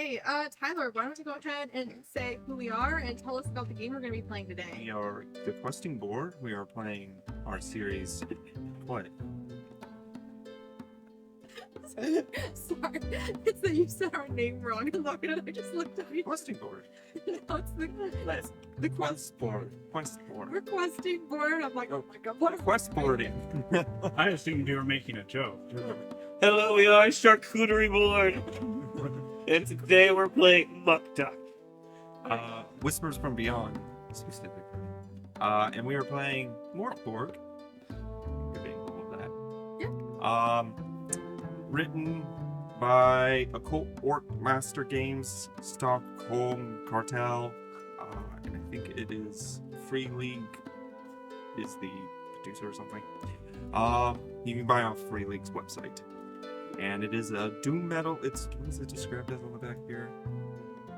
Hey, Tyler, why don't you go ahead and say who we are and tell us about the game we're going to be playing today? We are the Questing Board. We are playing our series. What? Sorry, it's that you said our name wrong, and I just looked at you. Questing Board. No, it's the Quest Board. Quest Board. We're questing board. I'm like, oh my god, What Quest Boarding? I assumed you were making a joke. Hello, we are Charcuterie Board, and today we're playing Muck Duck. Whispers from Beyond, specifically. And we are playing Morkborg. You're being all of that. Yeah. Written by Occult Orc Master Games, Stockholm Cartel, and I think it is Free League is the producer or something. You can buy off Free League's website. And it is a doom metal, what is it described as on the back here?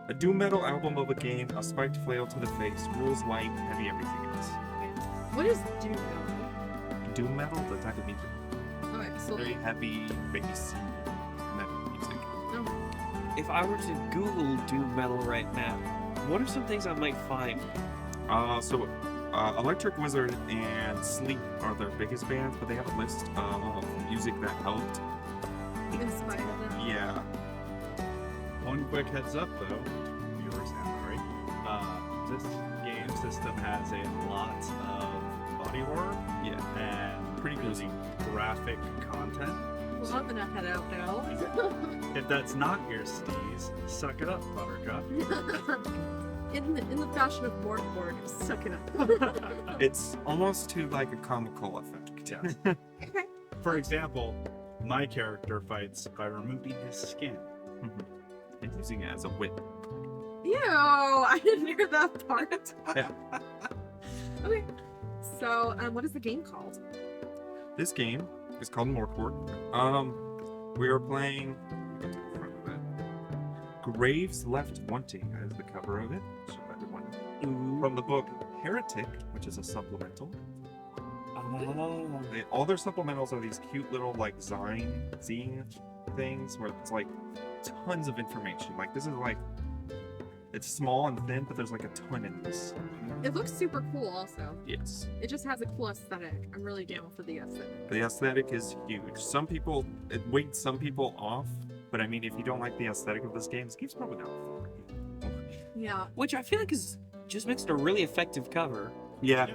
A doom metal album of a game, a spiked flail to the face, rules light, heavy everything else. What is doom metal? Doom metal, the type of music. Okay, so Very heavy, bass metal music. If I were to Google doom metal right now, what are some things I might find? Electric Wizard and Sleep are their biggest bands, but they have a list of music that helped. inspired them. Yeah. One quick heads up though, viewers and right, this game system has a lot of body horror, and Pretty really graphic content. Well, I'm gonna head out now. If that's not your steez, suck it up, Buttercup. in the fashion of Morkborg, suck it up. It's almost to like a comical effect. Yes. Okay. For example, my character fights by removing his skin. And using it as a whip. Ew, I didn't hear that part. Yeah. Okay. So, what is the game called? This game is called Morkborg. We are playing Graves Left Wanting as the cover of it. Show everyone. From the book Heretic, which is a supplemental. All their supplementals are these cute little like zine things where it's like tons of information. Like this is like it's small and thin, but there's like a ton in this. It looks super cool also. Yes. It just has a cool aesthetic. I'm really down for the aesthetic. The aesthetic is huge. It weighs some people off, but I mean, if you don't like the aesthetic of this game's probably not for you. Yeah. Which I feel like just makes it a really effective cover. Yeah.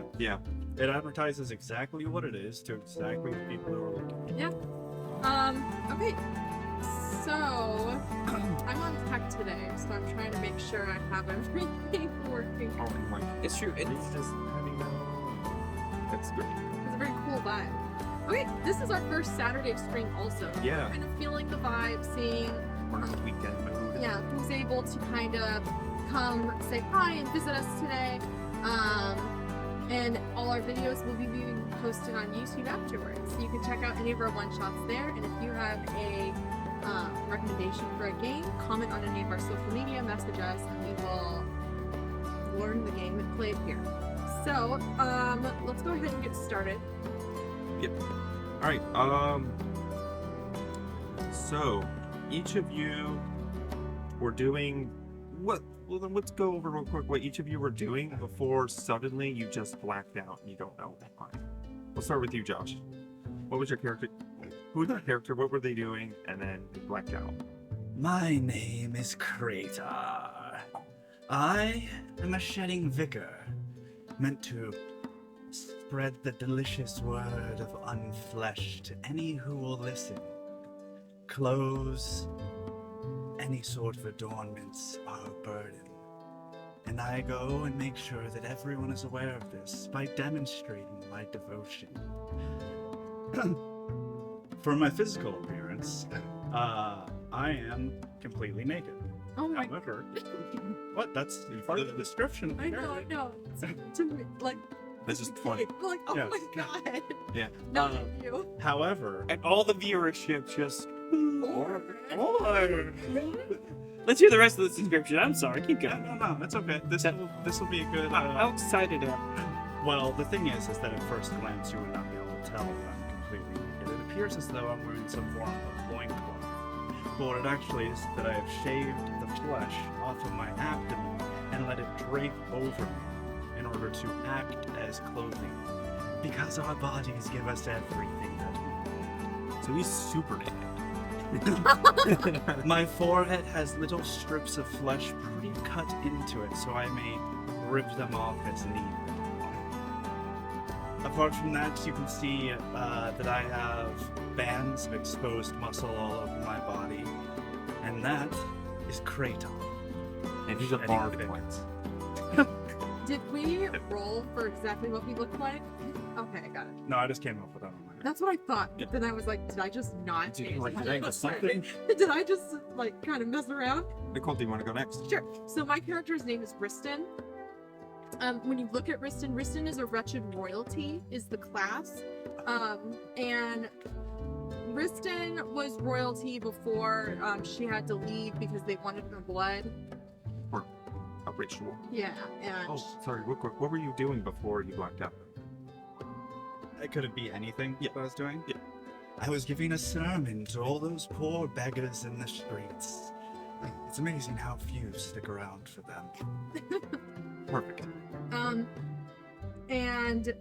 It advertises exactly what it is to exactly the people who are looking. Yeah. Okay. So, I'm on tech today, so I'm trying to make sure I have everything working. Oh my. It's true. It's just having that. That's great. It's a very cool vibe. Okay, this is our first Saturday stream also. Yeah. Kind of feeling the vibe, seeing First weekend mood. who's able to kind of come say hi and visit us today. And all our videos will be being posted on YouTube afterwards. So you can check out any of our one-shots there. And if you have a recommendation for a game, comment on any of our social media, message us, and we will learn the game and play it here. So, let's go ahead and get started. All right. So each of you were doing what? Well, then let's go over real quick what each of you were doing before suddenly you just blacked out and you don't know why. We'll start with you, Josh. What was your character? Who was your character? What were they doing? And then you blacked out. My name is Kratar. I am a shedding vicar, meant to spread the delicious word of unflesh to any who will listen. Clothes, any sort of adornments are a burden. And I go and make sure that everyone is aware of this by demonstrating my devotion. For my physical appearance, I am completely naked. Oh my However, what? That's part of the description. I know. To me, like, This is funny. like, oh Yes. my god. Yeah. Not you. However, And all the viewership just... Let's hear the rest of this description. I'm sorry, keep going. no, that's okay. This will be a good. How excited am I? Well, the thing is that at first glance you would not be able to tell that I'm completely naked. It appears as though I'm wearing some form of loincloth. Well, it actually is that I have shaved the flesh off of my abdomen and let it drape over me in order to act as clothing. Because our bodies give us everything that we need. So he's super naked. My forehead has little strips of flesh pre-cut into it so I may rip them off as needed. Apart from that, you can see that I have bands of exposed muscle all over my body, and that is Kraton. And he's a Shedding bard vigor. once. Did we roll for exactly what we look like? Okay, I got it. No, I just came up with that on my head. That's what I thought. But then I was like, did I just not Did you, pay like, attention? think of something? Did I just like kind of mess around? Nicole, do you want to go next? Sure. So my character's name is Riston. When you look at Riston, Riston is a wretched royalty, is the class. And Riston was royalty before she had to leave because they wanted her blood. A ritual. Yeah, and Oh, sorry. What were you doing before you blacked out? It could be anything Yeah. that I was doing. Yeah. I was giving a sermon to all those poor beggars in the streets. It's amazing how few stick around for them. Perfect. and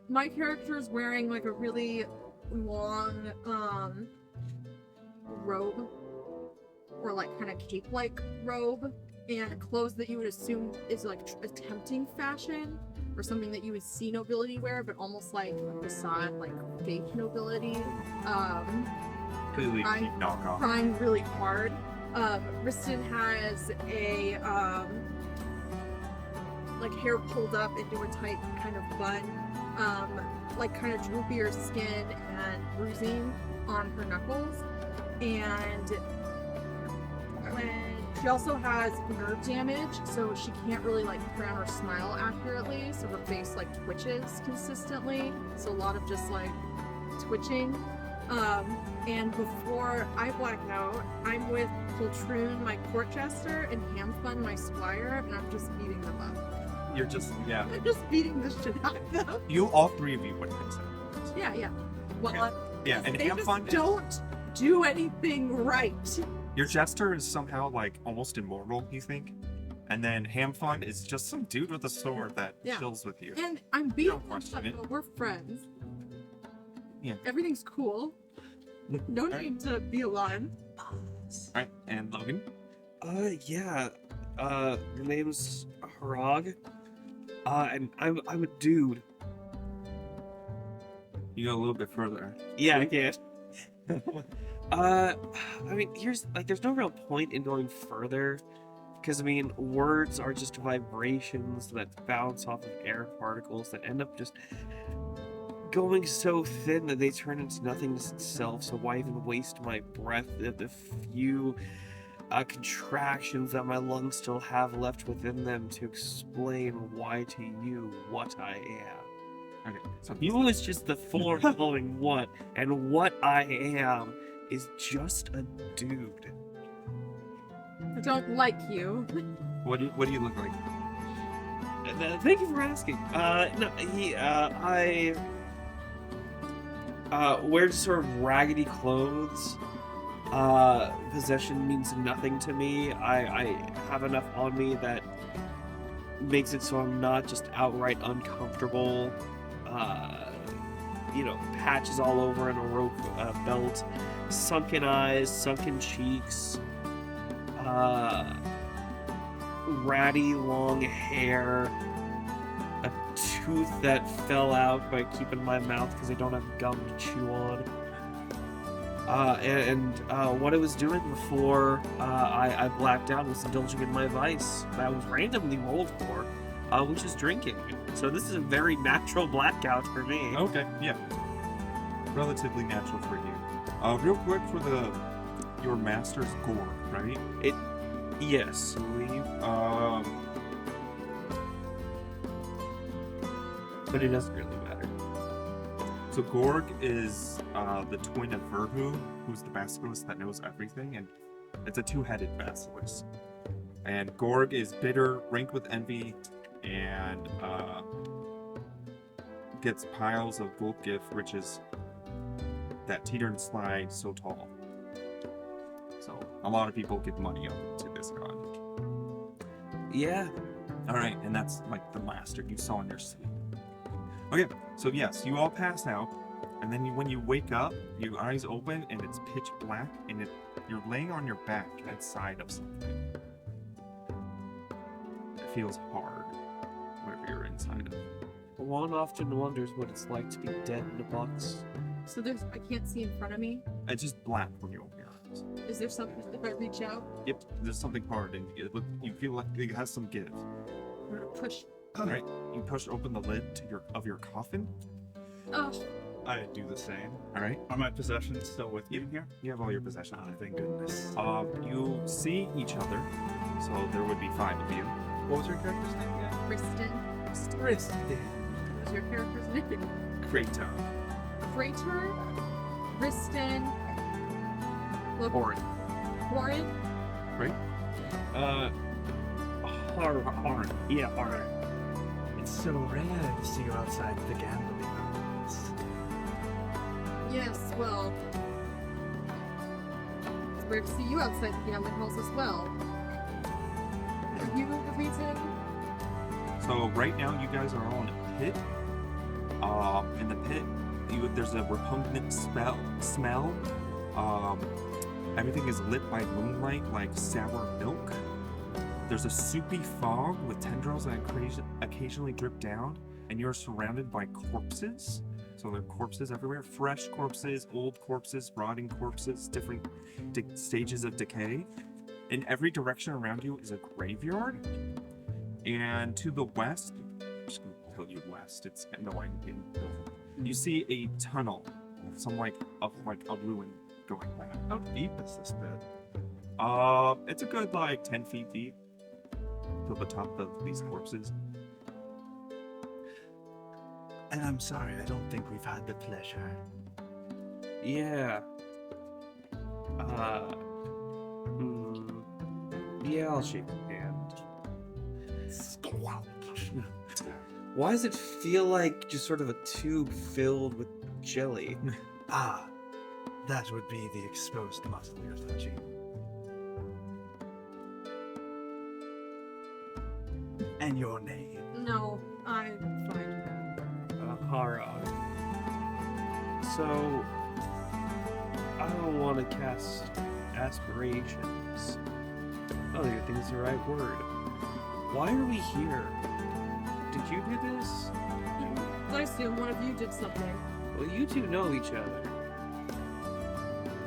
my character is wearing like a really long robe, or like kind of cape-like robe, and clothes that you would assume is like a tempting fashion or something that you would see nobility wear, but almost like a facade, like fake nobility. Clearly, I'm cheap knockoff. Trying really hard. Riston has a like hair pulled up into a tight kind of bun, like kind of droopier skin and bruising on her knuckles, and she also has nerve damage, so she can't really like frown or smile accurately, so her face like twitches consistently, so a lot of just like twitching. And before I black out, I'm with Poltroon, my court jester, and Hamfun, my squire, and I'm just beating them up. You're just, yeah. I'm just beating the shit out of them. All three of you would fix it. Yeah. Well, Okay. Yeah, and they just Hamfun is, don't do anything right. your jester is somehow like almost immortal, you think? And then Hamfun is just some dude with a sword that Yeah. chills with you. And I'm beating Don't them question up, it. but we're friends. Yeah. Everything's cool. No need to be alarmed. Alright, and Logan? Yeah. The name's Harag. And I'm a dude. You go a little bit further. Yeah, I can. I mean, there's no real point in going further, because I mean, words are just vibrations that bounce off of air particles that end up just going so thin that they turn into nothingness itself. So why even waste my breath? The few contractions that my lungs still have left within them to explain why to you what I am. Okay, so he's You is just the form following what, and what I am is just a dude. I don't like you. what do you look like? Thank you for asking. I wear just sort of raggedy clothes. Possession means nothing to me. I have enough on me that makes it so I'm not just outright uncomfortable. Patches all over in a rope belt, sunken eyes, sunken cheeks, ratty long hair, a tooth that fell out by keeping my mouth because I don't have gum to chew on. What I was doing before I blacked out was indulging in my vice that I was randomly rolled for, which is drinking. So this is a very natural blackout for me. Okay, yeah. Relatively natural for you. Real quick for your master's gore, right? Yes, we. But it doesn't really matter. So Gorg is the twin of Verhu, who's the basilisk that knows everything, and it's a two-headed basilisk. And Gorg is bitter, ranked with envy, and gets piles of gold gift riches that teeter and slide so tall. So a lot of people give money up to this god. Yeah. All right, and that's like the master you saw in your sleep. Okay, so yes, you all pass out, and then when you wake up, your eyes open, and it's pitch black, and you're laying on your back inside of something. It feels hard, wherever you're inside of. One often wonders what it's like to be dead in a box. So I can't see in front of me. It's just black when you open your eyes. Is there something, if I reach out, Yep, there's something hard, and you feel like it has some give. I'm gonna push? All right, you push open the lid of your coffin. Oh, I do the same. All right, Are my possessions still with you here? you have all your possessions. Oh, thank goodness. You see each other, so there would be 5 of you. What was your character's name again? Kristen. Kristen. What was your character's name? Kratos. Freighter, Kristen, Orin. Warren. Harn. Yeah, Harn. It's so rare to see you outside the gambling halls. Yes, well, it's rare to see you outside the gambling halls as well. Are you the reason? So right now you guys are all in a pit. In the pit, there's a repugnant smell. Everything is lit by moonlight like sour milk. There's a soupy fog with tendrils that occasionally drip down, and you're surrounded by corpses. So there are corpses everywhere, fresh corpses, old corpses, rotting corpses, different stages of decay. In every direction around you is a graveyard. And to the west, I'm just gonna tell you west, it's annoying. You see a tunnel, of a ruin going back. How deep is this pit? It's a good 10 feet deep to the top of these corpses. And I'm sorry, I don't think we've had the pleasure. Yeah. Yeah, I'll shake your hand. Why does it feel like just sort of a tube filled with jelly? Ah, that would be the exposed muscle you're touching. And your name? No, I'm fine. Hara. So, I don't want to cast aspirations. I don't even think it's the right word. Why are we here? Did you do this? I assume one of you did something. Well, you two know each other.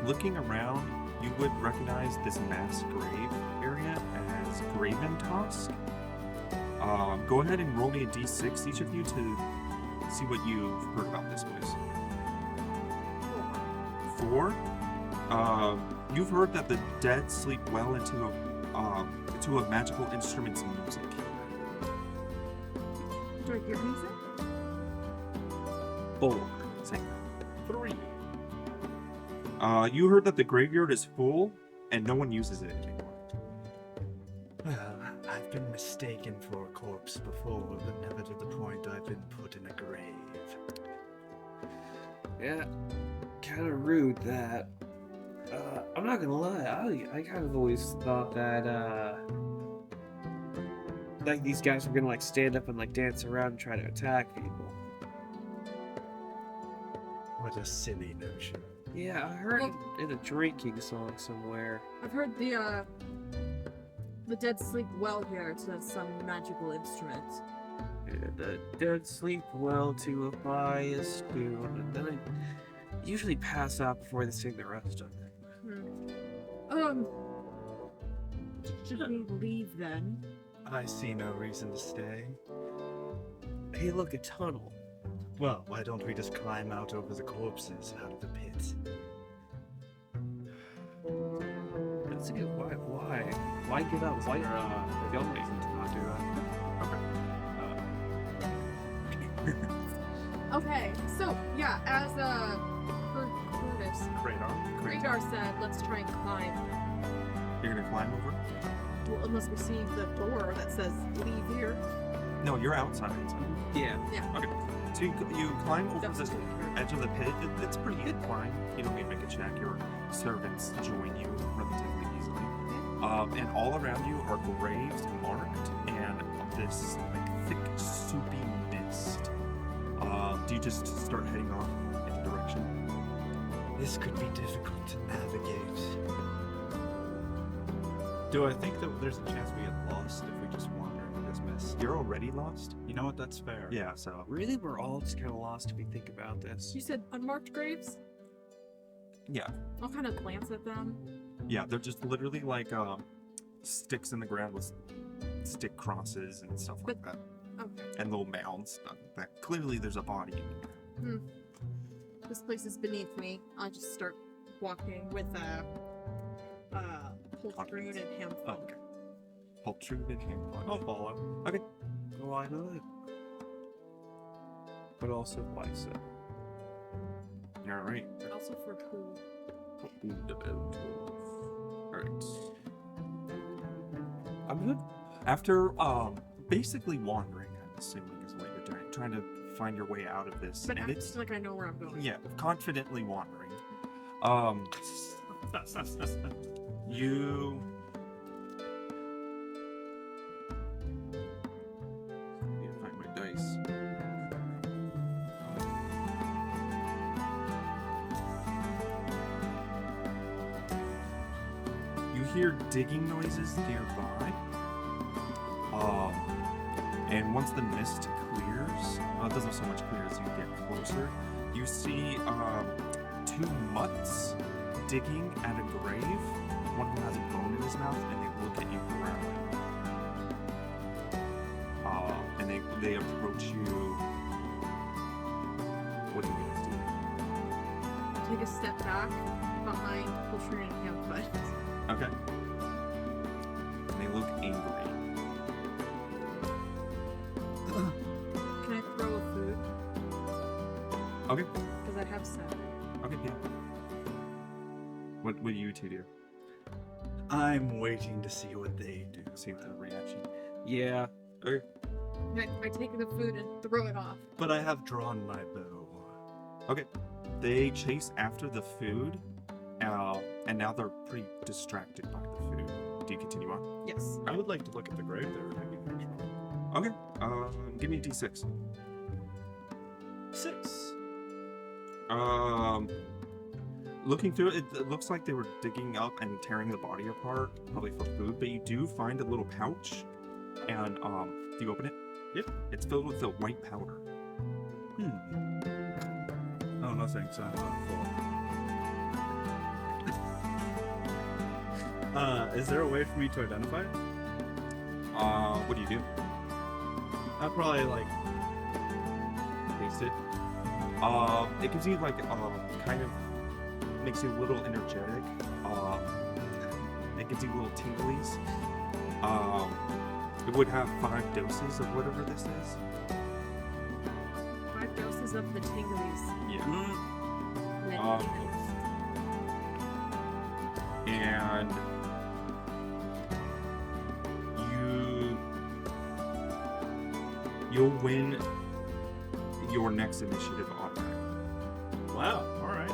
Looking around, you would recognize this mass grave area as Graven Tosk. Go ahead and roll me a d6, each of you, to see what you've heard about this place. 4. You've heard that the dead sleep well into a magical instrument's music. Do I hear music? 4. Same. 3. You heard that the graveyard is full and no one uses it anymore. Well, I've been mistaken for a corpse before, but never to the point I've been put in a grave. Yeah, kind of rude that. I'm not gonna lie, I kind of always thought that, these guys were gonna, stand up and, dance around and try to attack people. What a silly notion. Yeah, I heard it in a drinking song somewhere. I've heard the dead sleep well here to some magical instrument. Yeah, the dead sleep well to a pious tune, and then I usually pass out before they sing the rest of it. Should we leave then? I see no reason to stay. Hey, look, a tunnel. Well, why don't we just climb out over the corpses out of the pit? That's a good why? Why give out white Don't reason to not do that. Okay, so yeah, as Curtis Radar said, let's try and climb. You're gonna climb over? Well, unless we see the door that says leave here. No, you're outside. Yeah. Okay. So you climb over That's the too hard. edge of the pit. It's a pretty good climb. You don't need to make a check. Your servants join you relatively easily. And all around you are graves marked and this like thick, soupy mist. Do you just start heading off in a direction? This could be difficult to navigate. Do I think that there's a chance we get lost if we just wander into this mist? You're already lost? You know what? That's fair. Yeah, so. Really, we're all just kind of lost if we think about this. You said unmarked graves? Yeah. I'll kind of glance at them. Yeah, they're just literally like sticks in the ground with stick crosses and stuff like that. Okay. And little mounds. That clearly there's a body in there. This place is beneath me. I'll just start walking with poltroon and ham Okay. Poltroon and ham I'll fog. follow. Okay. Why not? But also, why so? Alright. Also for who? Alright. I'm good. After basically wandering, I'm assuming is what you're doing, trying to find your way out of this. But and it's it's like I know where I'm going. yeah, confidently wandering. You need to find my dice. You hear digging noises nearby. And once the mist clears, well, it doesn't so much clear as you get closer, you see two mutts digging at a grave. One of them has a bone in his mouth, and they look at you growling. And they approach you. What do you guys do? Take a step back behind poltroon and ham fudge. Okay. And they look angry. Can I throw a food? Okay. Because I have 7. Okay, yeah. What do you two do? I'm waiting to see what they do. See the reaction. Yeah. Okay. I take the food and throw it off. But I have drawn my bow. Okay. They chase after the food, and now they're pretty distracted by the food. Do you continue on? Yes. I would like to look at the grave there. Maybe. Okay. Give me a d6. 6. Looking through it, it looks like they were digging up and tearing the body apart, probably for food. But you do find a little pouch, and do you open it? Yep. It's filled with the white powder. Oh, no thanks. I'm full. Is there a way for me to identify it? What do you do? I'd probably like taste it. It gives you like kind of makes you a little energetic. It gives you little tinglies. It would have 5 doses of whatever this is. 5 doses of the tinglies. Yeah. And then Um, you And you'll win your next initiative automatically. Wow. All right.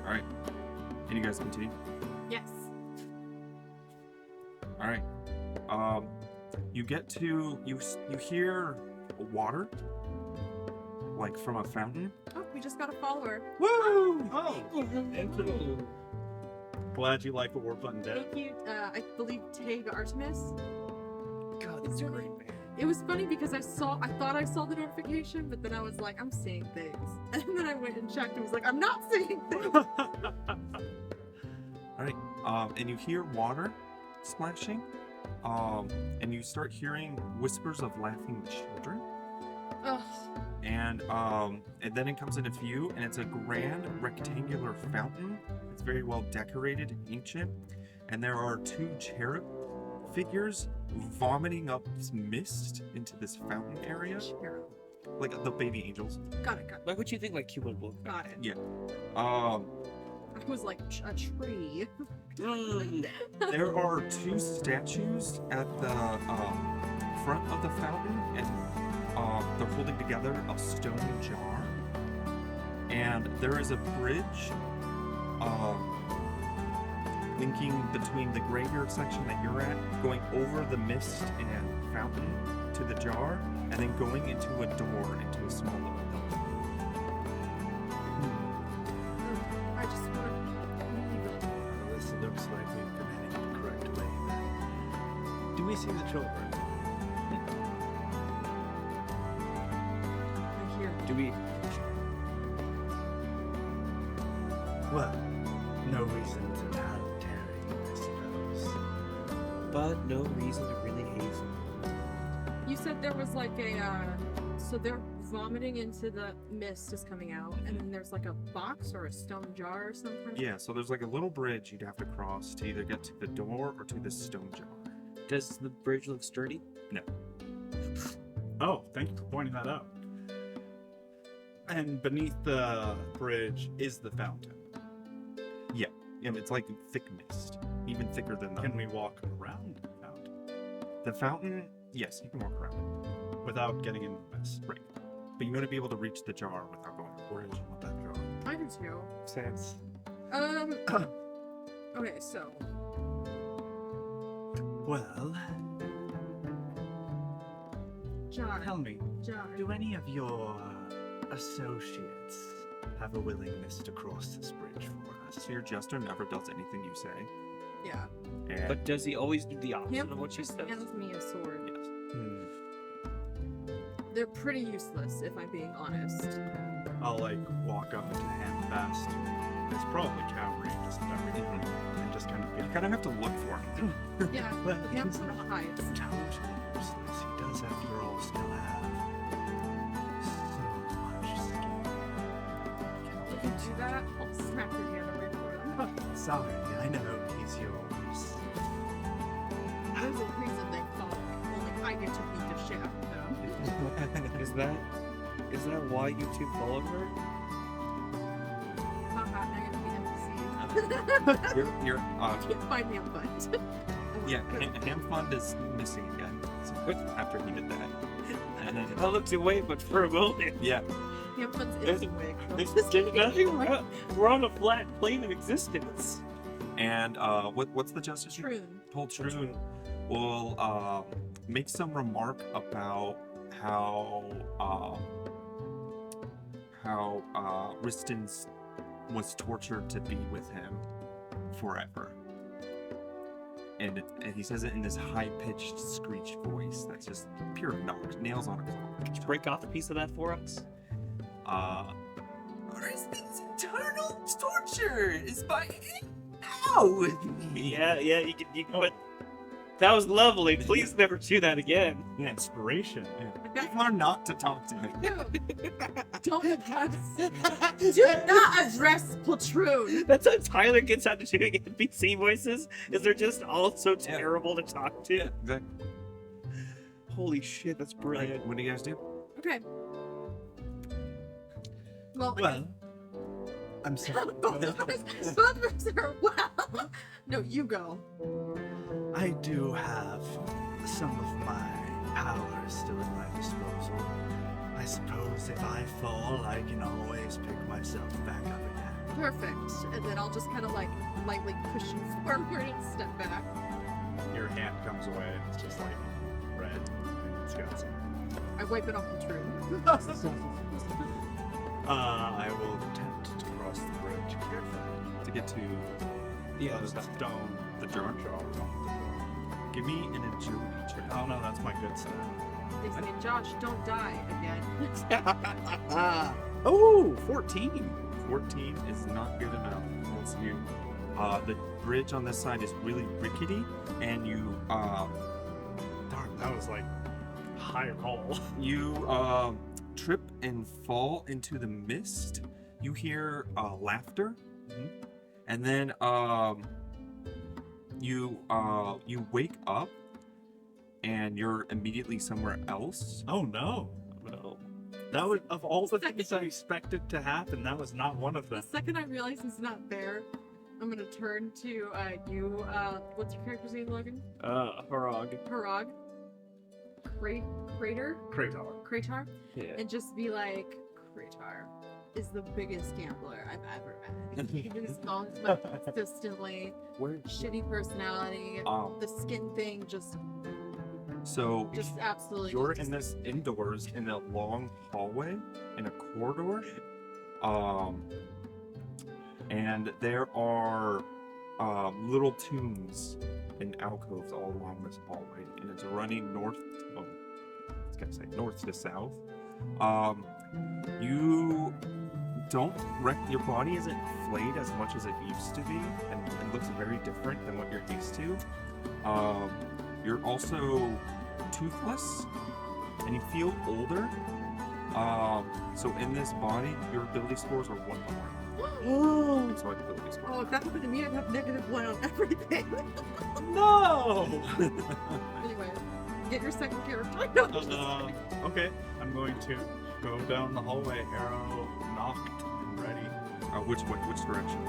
All right. And you guys continue. Yes. All right. You get to you hear water, like from a fountain. Oh, we just got a follower. Woo! Oh. Glad you like the war button dead. Thank you. I believe Tag Artemis. God, that's great, man. It was funny because I thought I saw the notification, but then I was like, I'm seeing things. And then I went and checked and was like, I'm not seeing things. All right. And you hear water splashing. And you start hearing whispers of laughing children. Ugh. And then it comes in a view, and it's a grand rectangular fountain. It's very well decorated and ancient. And there are 2 cherub figures vomiting up mist into this fountain area, Cherub. like the baby angels. Got it. Like what you think like Cuban will. Got it. Yeah. I was like a tree. There are 2 statues at the front of the fountain, and they're holding together a stone jar. And there is a bridge linking between the graveyard section that you're at, going over the mist and fountain to the jar, and then going into a door into a small little building. I just want to leave it. Well, this looks like we've been heading the correct way then. Do we see the children? Right here. Do we? Well, no reason to tarry, I suppose. But no reason to really hasten. You said there was like a, so they're vomiting into the mist is coming out, and then there's like a box or a stone jar or something? Yeah, so there's like a little bridge you'd have to cross to either get to the door or to the stone jar. Does the bridge look sturdy? Oh, thank you for pointing that out. And beneath the bridge is the fountain. And it's like thick mist, even thicker than Can we walk around the fountain the fountain. Yes, you can walk around it, without getting in the mist? but you want to be able to reach the jar without going over Where it. do you want that jar? I do too. Sans. Okay, so Well, jar, tell me, jar. do any of your associates have a willingness to cross this bridge for us? So your jester never does anything you say. Yeah. And But does he always do the opposite Him of what she just says? hands me a sword. yes. Hmm. They're pretty useless, if I'm being honest. I'll like walk up to hand fast. It's probably cavalry just and everything. And just kind of be You kind of have to look for him. Yeah, Well, hands on the highest. Totally useless. He does, after all, still have so much skill. You can do that. I'll smack your hand away from him. Sorry, I know he's yours. There's a reason they follow me. Only I get to beat the shit out of them. Is that why you two followed her? Haha, now you're gonna be NPC. Your Can't find me a butt. yeah, hand fund is missing again. So after he did that, and then I looked away, but for a moment. yeah, Hand fun's There's- in the way. This did nothing. We're on a flat plane of existence. and what's the justice? Troon. Told Troon will make some remark about how Riston's was tortured to be with him forever. And he says it in this high-pitched screech voice that's just pure nails on a Could you clock. break off a piece of that for us? Riston's eternal torture is by now with me. Yeah, you can but that was lovely. Please never do that again. inspiration. We've learned not to talk to him. No. Don't address. Do not address Platoon. That's how Tyler gets out of doing NPC voices, is they're just all so terrible to talk to. Yeah, exactly. Holy shit, that's brilliant. What do you guys do? Okay. Well, Well, I'm sorry. both of us are well. No, you go. I do have some of my power still at my disposal. I suppose if I fall, I can always pick myself back up again. Perfect. And then I'll just kind of like lightly push you forward and step back. Your hand comes away and it's just like red. And it's got some. I wipe it off the tree. I will attempt to cross the bridge carefully. To get to The stone. the jar? Give me an agility check. Oh no, that's my good side. They say, Josh, don't die again. Oh, 14. 14 is not good enough. Once you, the bridge on this side is really rickety, and you, Darn, that was like high roll. you trip and fall into the mist. You hear laughter, and then you wake up, and you're immediately somewhere else. Oh no. No. That was, of all the things I expected to happen, that was not one of The them. second I realize he's not there, I'm gonna turn to you. What's your character's name, Logan? Harag. Parag. Crater? Kratar. Kratar? Yeah. And just be like, Kratar is the biggest gambler I've ever met. He just calls me consistently. Where? Shitty personality. The skin thing just absolutely. You're in this indoors in a long hallway in a corridor. And there are little tombs and alcoves all along this hallway, and it's running north to south. You don't your body isn't flayed as much as it used to be, and it looks very different than what you're used to. You're also toothless, and you feel older. So in this body, your ability scores are 1 lower. Oh, So like ability score. if that happened to me, I'd have -1 on everything. No! Anyway, get your second character. I know. Okay, I'm going to go down the hallway, arrow knocked and ready. Which direction?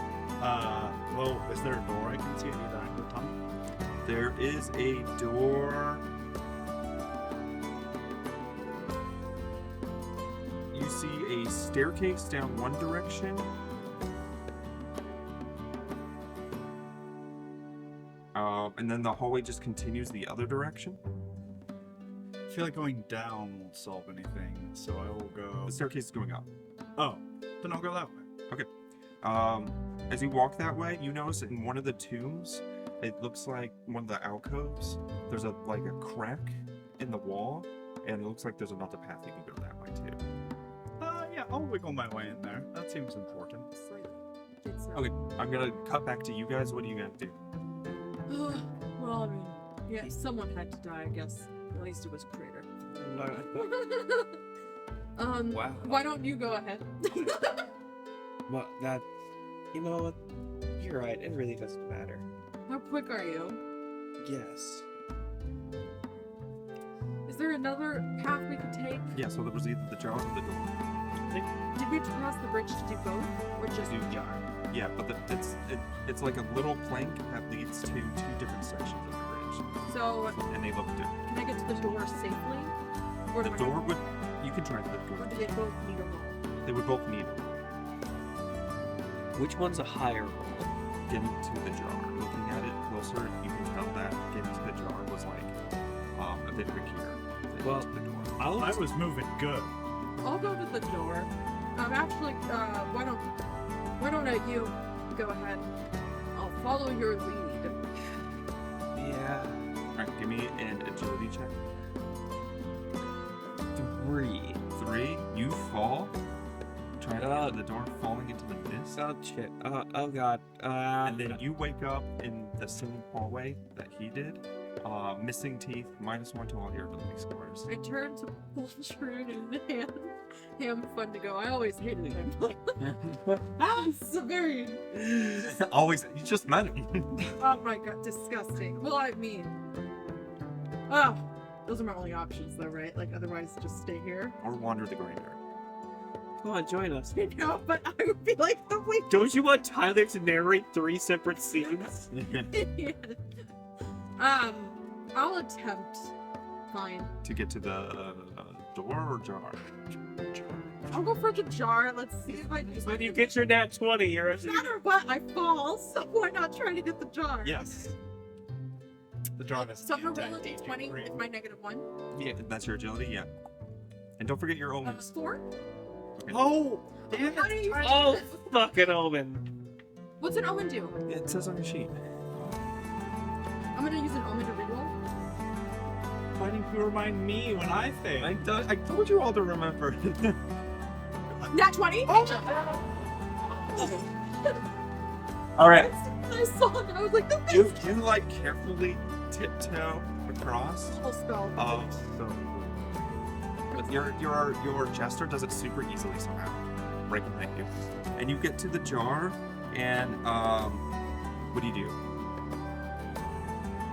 Well, is there a door I can see at either end of the tunnel? There is a door. You see a staircase down one direction. And then the hallway just continues the other direction. I feel like going down won't solve anything, so I will go. The staircase is going up. Oh, then I'll go that way. As you walk that way, you notice in one of the tombs, it looks like one of the alcoves. There's a crack in the wall, and it looks like there's another path you can go that way too. Yeah, I'll wiggle my way in there. That seems important. Okay, I'm gonna cut back to you guys. What are you gonna do? Well, I mean, yeah, someone had to die, I guess. At least it was Crater. Wow. Why don't you go ahead? Well, you know what? You're right. It really doesn't matter. How quick are you? Yes. Is there another path we could take? Yeah, so there was either the jar or the door. Did we have to cross the bridge to do both, or just the jar? Yeah, but it's like a little plank that leads to 2 different sections of the bridge, So, and they look different. can I get to the door safely? Or The do I door have- would, you can try the Or door. do they both need a roll? They would both need it. Which one's a higher roll? Getting to the jar. Looking at it closer, you can tell that getting to the jar was like a bit trickier than Well, to the door. I was moving good. I'll go to the door. Actually, why don't you go ahead? I'll follow your lead. Yeah. Alright, give me an agility check. 3. 3, you fall. Trying to get to the door, falling into the mist. Oh shit. Oh god. And then you wake up in the same hallway that he did. Missing teeth, -1 to all your ability scores. I turn to Boltrud and Ham fun to go. I always hated him. It's a very Always, you just met him. oh my god, disgusting. Well, I mean, those are my only options though, right? Like otherwise, just stay here. Or wander the graveyard. Come on, join us. You know, but I would be like the weak Don't you want Tyler to narrate 3 separate scenes? idiot. I'll attempt. Fine. To get to the door or jar? I'll go for the jar. Let's see if I do. When you get your nat 20, you're No matter what, I fall. So why not try to get the jar? Yes. The jar has So I'm to be gonna roll a identical. d20 with my -1. Yeah, that's your agility, yeah. And don't forget your omens. 4. Oh! How do you? Oh, fucking omen. What's an omen do? It says on your sheet. I'm gonna use an omen to reroll. Why didn't you remind me when I failed? I told you all to remember. Nat 20. All right. I saw it. I was like, the You like carefully tiptoe across. whole spell. But your jester does it super easily somehow, right behind you, and you get to the jar, and what do?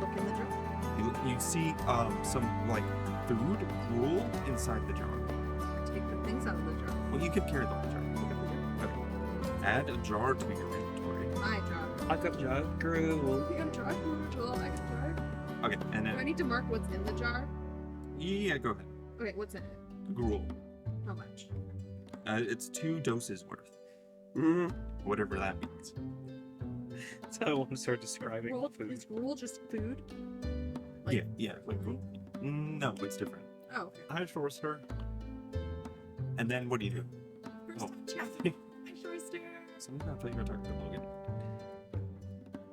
Look in the jar. You see some like food gruel inside the jar. Take the things out of the jar. Well, you can carry the whole jar. Pick up the jar. Okay. Add a jar to your inventory. My jar. I got jug grew. You got a jar? I got a jar. Okay, and Do I then need to mark what's in the jar? Yeah, go ahead. Okay, what's in it? Gruel. How much? It's 2 doses worth. Mm-hmm. Whatever that means. That's how I want to start describing food. Is gruel just food? Yeah. Like, no, it's different. Oh, okay. I force her. And then what do you do? First, Oh. Jeff. I sure stare. Sometimes I thought you were talking to Logan.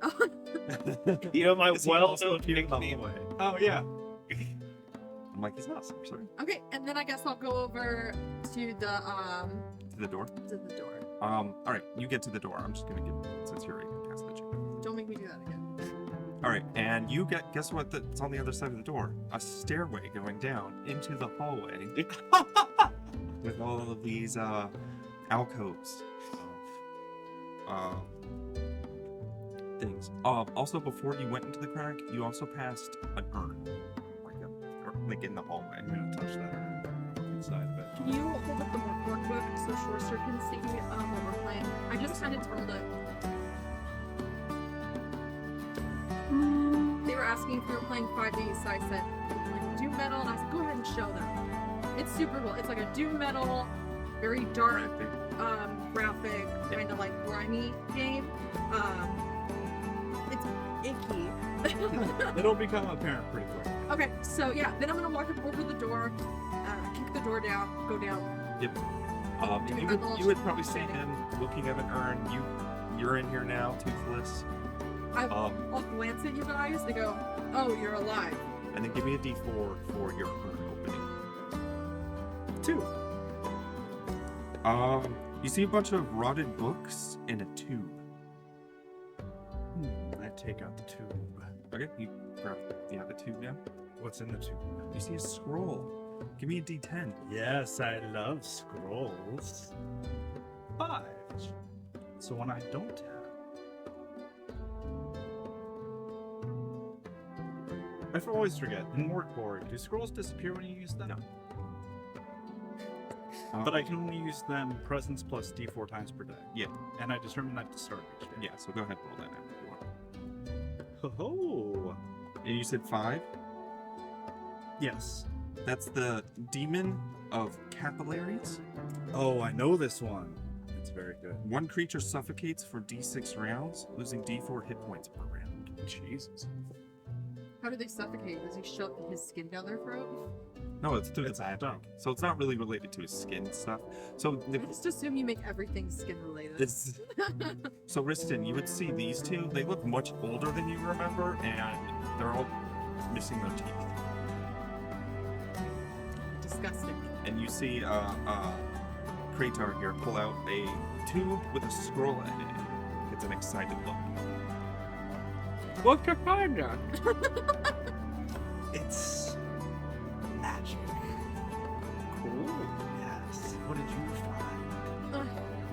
Oh. You know my Is he well-known also appeared on the nickname. way? Oh yeah. I'm like, he's not. I'm sorry. Okay, and then I guess I'll go over to the To the door. door. All right, you get to the door. I'm just gonna get since you're already past the chicken. Don't make me do that again. All right, and you get. Guess what? That's on the other side of the door. A stairway going down into the hallway with all of these alcoves of things. Also, before you went into the crack, you also passed an urn, like in the hallway. I'm gonna touch that inside of it. Can you hold up the Morkborg book so Shorster can see what we're playing? I just kind of told it. They were asking if we were playing 5D, so I said, like, doom metal, and I said, go ahead and show them. It's super cool. It's like a doom metal, very dark, graphic, kind of like grimy game. It's icky. It'll become apparent pretty quick. Okay, so yeah, then I'm gonna walk up over the door, kick the door down, go down. Yep. Do You my little would probably see training. him looking at an urn. You're in here now, toothless. I'll glance at you guys and go, oh, you're alive. And then give me a D4 for your urn opening. 2. You see a bunch of rotted books in a tube. I take out the tube. Okay, you grab the tube now. What's in the tube? You see a scroll. Give me a D10. Yes, I love scrolls. 5. So one I don't have. I always forget. In Morkborg, do scrolls disappear when you use them? No. But I can only use them presence plus D4 times per day. Yeah. And I determine that to start each day. Yeah, so go ahead and roll that now if you want. Oh. And you said 5? Yes. That's the Demon of Capillaries. Oh, I know this one. It's very good. One creature suffocates for D6 rounds, losing D4 hit points per round. Jesus. How do they suffocate? Does he shove his skin down their throat? No, it's through It's the magic. dumb. So it's not really related to his skin stuff. So I just assume you make everything skin related. this So Riston, you would see these two. They look much older than you remember, and they're all missing their teeth. Disgusting. And you see Kratar here pull out a tube with a scroll in it. It's an excited look. What's your find that? It's magic. Cool. Yes. What did you find? Ugh.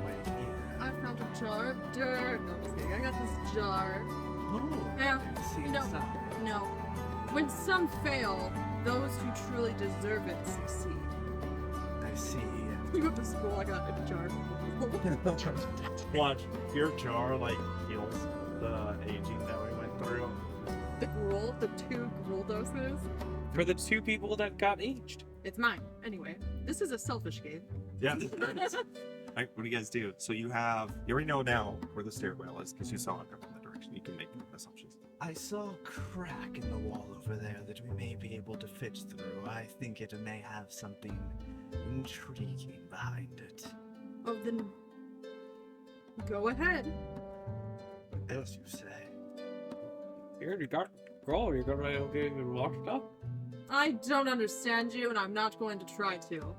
Wait here. I found a jar of dirt. No, I'm just kidding. I got this jar. Oh. Yeah, I see you know- inside. No. When some fail, those who truly deserve it succeed. I see. You got the scroll I got in a jar. Watch, your jar like heals the aging that we went through. The gruel, the 2 gruel doses. For the 2 people that got aged. It's mine. Anyway, this is a selfish game. Yeah. Alright, what do you guys do? So you already know now where the stairwell is because you saw it come from that direction. You can make assumptions. I saw a crack in the wall over there that we may be able to fit through. I think it may have something intriguing behind it. Oh, then go ahead. As you say. Here, you got scroll. You're gonna get and walk stuff. I don't understand you, and I'm not going to try to.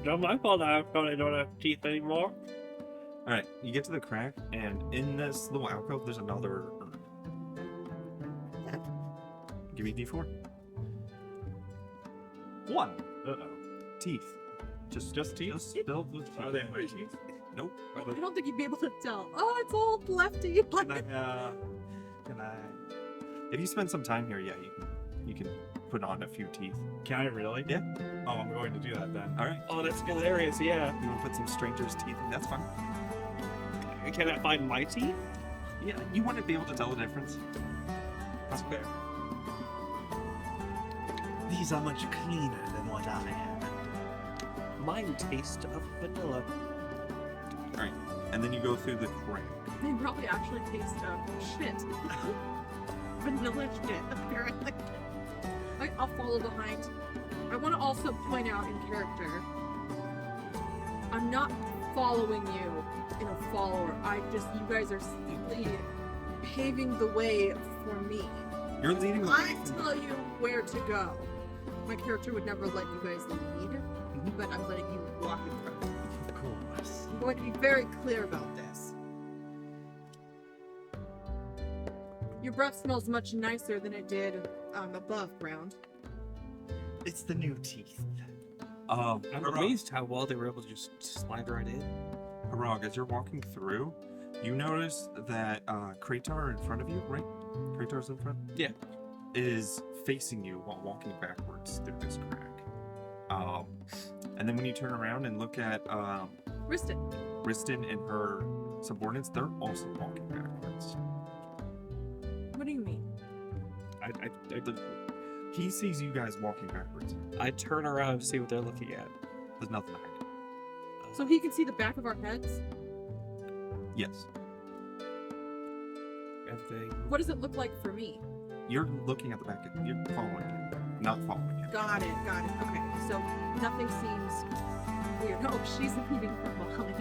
Not my fault. I probably don't have teeth anymore. Alright, you get to the crack, and in this little alcove, there's another urn. Give me a D4. 1. Uh-oh. Teeth. Just teeth? Just filled with teeth. Are they my teeth? Nope. I don't think you'd be able to tell. Oh, it's old lefty. Can I, If you spend some time here, yeah, you can put on a few teeth. can I really? Yeah. Oh, I'm going to do that then. Alright. Oh, that's hilarious. Yeah. You want to put some strangers' teeth in? That's fine. Can I find my teeth? Yeah, you wouldn't be able to tell the difference. That's fair. These are much cleaner than what I am. Mine taste of vanilla. Alright. And then you go through the crack. They probably actually taste shit. Vanilla shit, apparently. I'll follow behind. I want to also point out in character, I'm not following you in a follower. You guys are simply paving the way for me. You're leading the I tell you where to go. My character would never let you guys lead, but I'm letting you walk in front. Of course. I'm going to be very clear about this. Your breath smells much nicer than it did above ground. It's the new teeth. I'm amazed how well they were able to just slide right in. Parag, as you're walking through, you notice that Kratar in front of you, right? Kratar's in front? Yeah. Is facing you while walking backwards through this crack. And then when you turn around and look at Riston and her subordinates, they're also walking backwards. What do you mean? He sees you guys walking backwards. I turn around to see what they're looking at. There's nothing behind it. So he can see the back of our heads? Yes. Everything. What does it look like for me? You're looking at the back. You're following him. Not following him. Got it. Okay, so nothing seems weird. Oh, she's leaving from behind.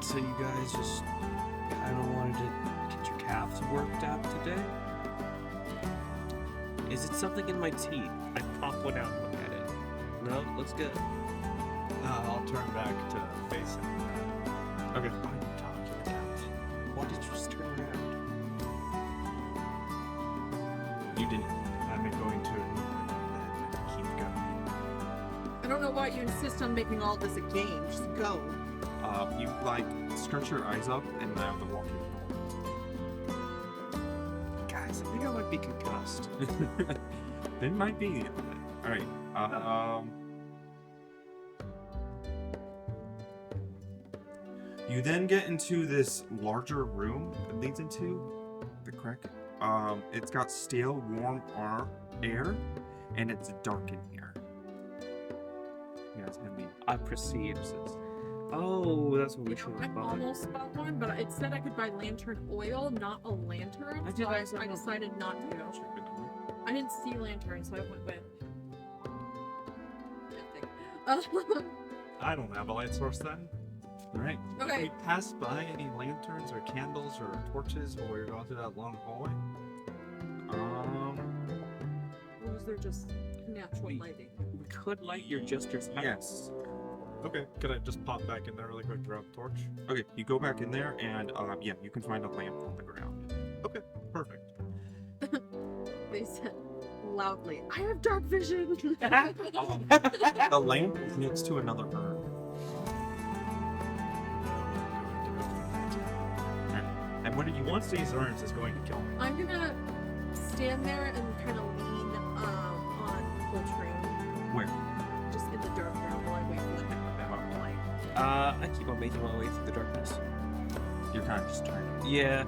So you guys just kind of wanted to get your calves worked out today? Is it something in my teeth? I pop one out and look at it. No, looks good. I'll turn back to face him. Okay. What are you talking about? Why did you just turn around? You didn't. I'm going to ignore you then and keep going. I don't know why you insist on making all this a game. Just go. You scrunch your eyes up and now they're walking forward. Guys, I think I might be concussed. It might be. Alright. You then get into this larger room that leads into the crack. It's got stale, warm air, and it's dark in here. You guys have me. I proceed. Oh, that's what we You should know, I have bought. almost bought one, but it said I could buy lantern oil, not a lantern. I So did I also have a- decided not to. I didn't see lantern, so I went with nothing. I don't have a light source then. Alright. Did Okay. we pass by any lanterns or candles or torches while we were going through that long hallway? Or was there just natural We- lighting? We could light your jester's house. Yes. Okay, could I just pop back in there really quick, grab a torch? Okay, you go back in there and yeah, you can find a lamp on the ground. Okay, perfect. They said loudly, "I have dark vision." The lamp is next to another urn. And what do you One want? of these urns is going to kill me. I'm gonna stand there and kind of lean on Coltrane, Where? just in the dark room while I wait for the light. I keep on making my way through the darkness. You're kind of just trying. Yeah.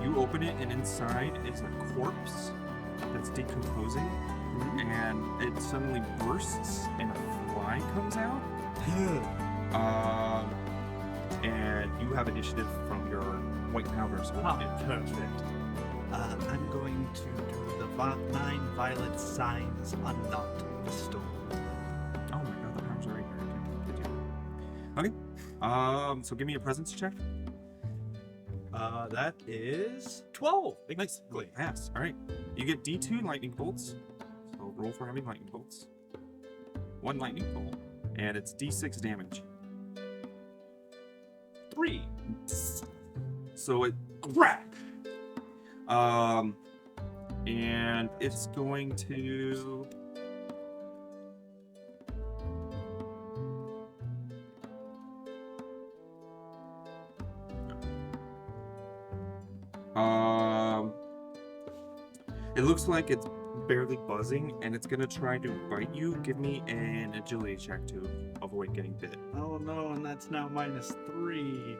You open it and inside is a corpse that's decomposing, and it suddenly bursts and a fly comes out. And you have initiative from your white powder. So Perfect. I'm going to do the 9 violet signs unknot the storm. Oh my god, the powers are right here. Okay. So give me a presence check. That is 12. Exactly. Pass. All right. You get D2 lightning bolts. So roll for having lightning bolts. 1 lightning bolt, and it's D6 damage. 3. So it crack. And it's going to. It looks like it's barely buzzing, and it's gonna try to bite you. Give me an agility check to avoid getting bit. Oh no, and that's now -3.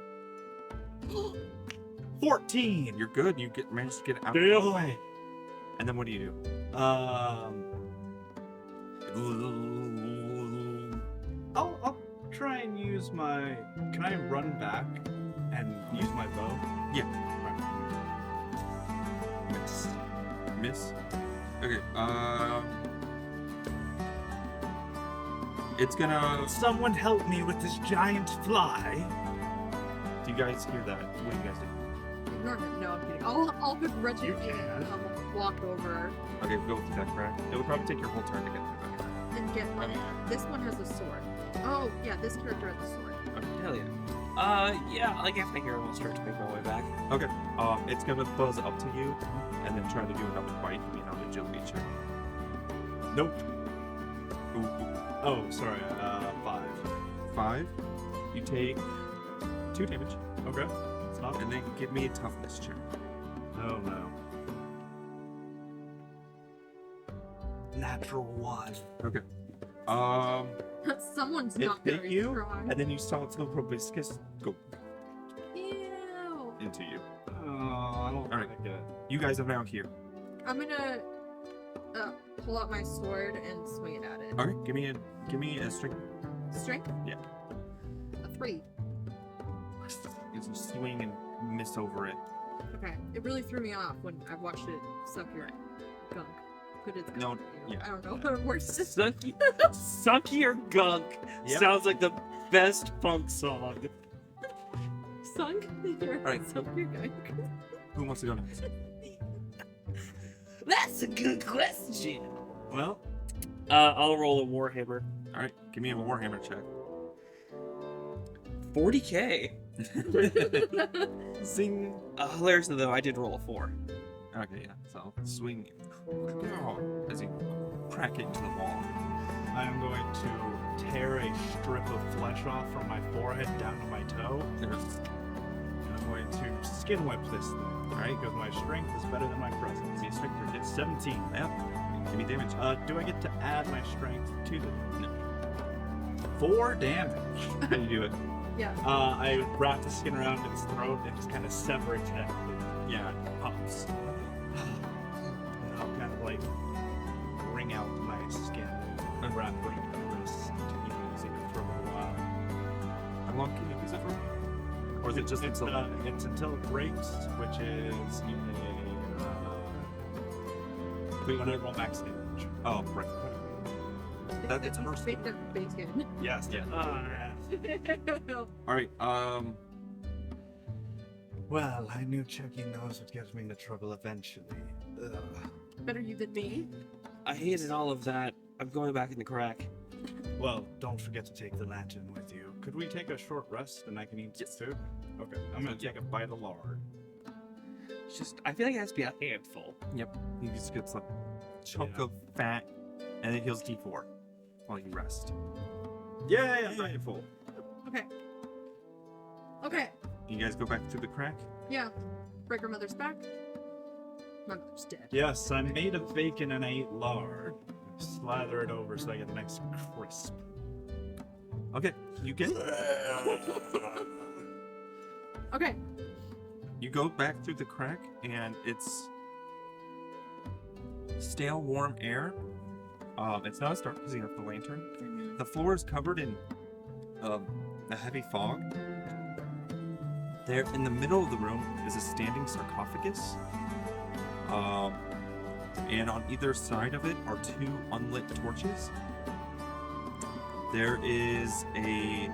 14. You're good. You managed to get out of the Damn. way. And then what do you do? I'll try and use my. Can I run back and use my bow? Yeah. Right. Miss. Miss. Okay. It's gonna. Someone help me with this giant fly. Do you guys hear that? What do you guys do? Ignore him. No, I'm kidding. I'll begrudgingly walk over Okay, go through that crack. It would probably take your whole turn to get through that crack. and get my. This one has a sword. Oh, yeah, this character has a sword. Hell yeah. Yeah, like after here, I'll start to make my way back. Okay. It's gonna buzz up to you, and then try to do another bite. Give me another agility check. Nope. Ooh, ooh. Oh, sorry. 5. 5. You take 2 damage, Okay. It's not. and then give me a toughness check. Oh no. Natural 1. Okay. Someone's It not hit very you, strong. and then you saw its little proboscis go Ew. into you. Oh, I don't Alright. like it. You guys are now here. I'm gonna pull out my sword and swing it at it. Okay. Give me a strength. Strength? Yeah. A 3. You swing and miss over it. Okay. It really threw me off when I watched it suck your gunk. Put it No, yeah. I don't know how it works. Suck your gunk. Yep. Sounds like the best funk song. Sunk? Alright. Suck your gunk. Who wants to go next? That's a good question. Well, I'll roll a Warhammer. all right. Give me a Warhammer check. 40k. Zing. Hilariously though, I did roll a 4. Okay, yeah. So swing as you crack it into the wall. I am going to tear a strip of flesh off from my forehead down to my toe. There's And I'm going to skin whip this thing. Alright, because my strength is better than my presence. me a strength check. It's 17. Yep. Give me damage. Do I get to add my strength to the No. 4 damage? How do you do it? Yeah. I wrap the skin around its throat and just kind of sever its head. Yeah, it pops. And I'll kind of like wring out my skin and wrap it around my wrist to keep using it for a little while. How long can you use it for? Or is it just It's, until? it's until it breaks, which is when I roll max damage. Oh, right. That- It's it's baked up bacon. Yes, yeah. All right. Well, I knew Chucky knows what gets me into trouble eventually. Ugh. Better you than me. I hated all of that. I'm going back in the crack. Well, don't forget to take the lantern with you. Could we take a short rest and I can eat Yes. food? Okay, I'm gonna take a bite of lard. It's just, I feel like it has to be a handful. Yep. He just gets a chunk Yeah. of fat, and it heals D4 while you rest. Yeah, I'm full. Okay. Okay. You guys go back through the crack. Yeah. Break her mother's back. My mother's dead. Yes, I made a bacon and I ate lard. Slather it over so I get a nice crisp. Okay. You get. Okay. You go back through the crack, and it's stale, warm air. It's not as dark because you have the lantern. The floor is covered in a heavy fog. There, in the middle of the room, is a standing sarcophagus. And on either side of it are 2 unlit torches. There is a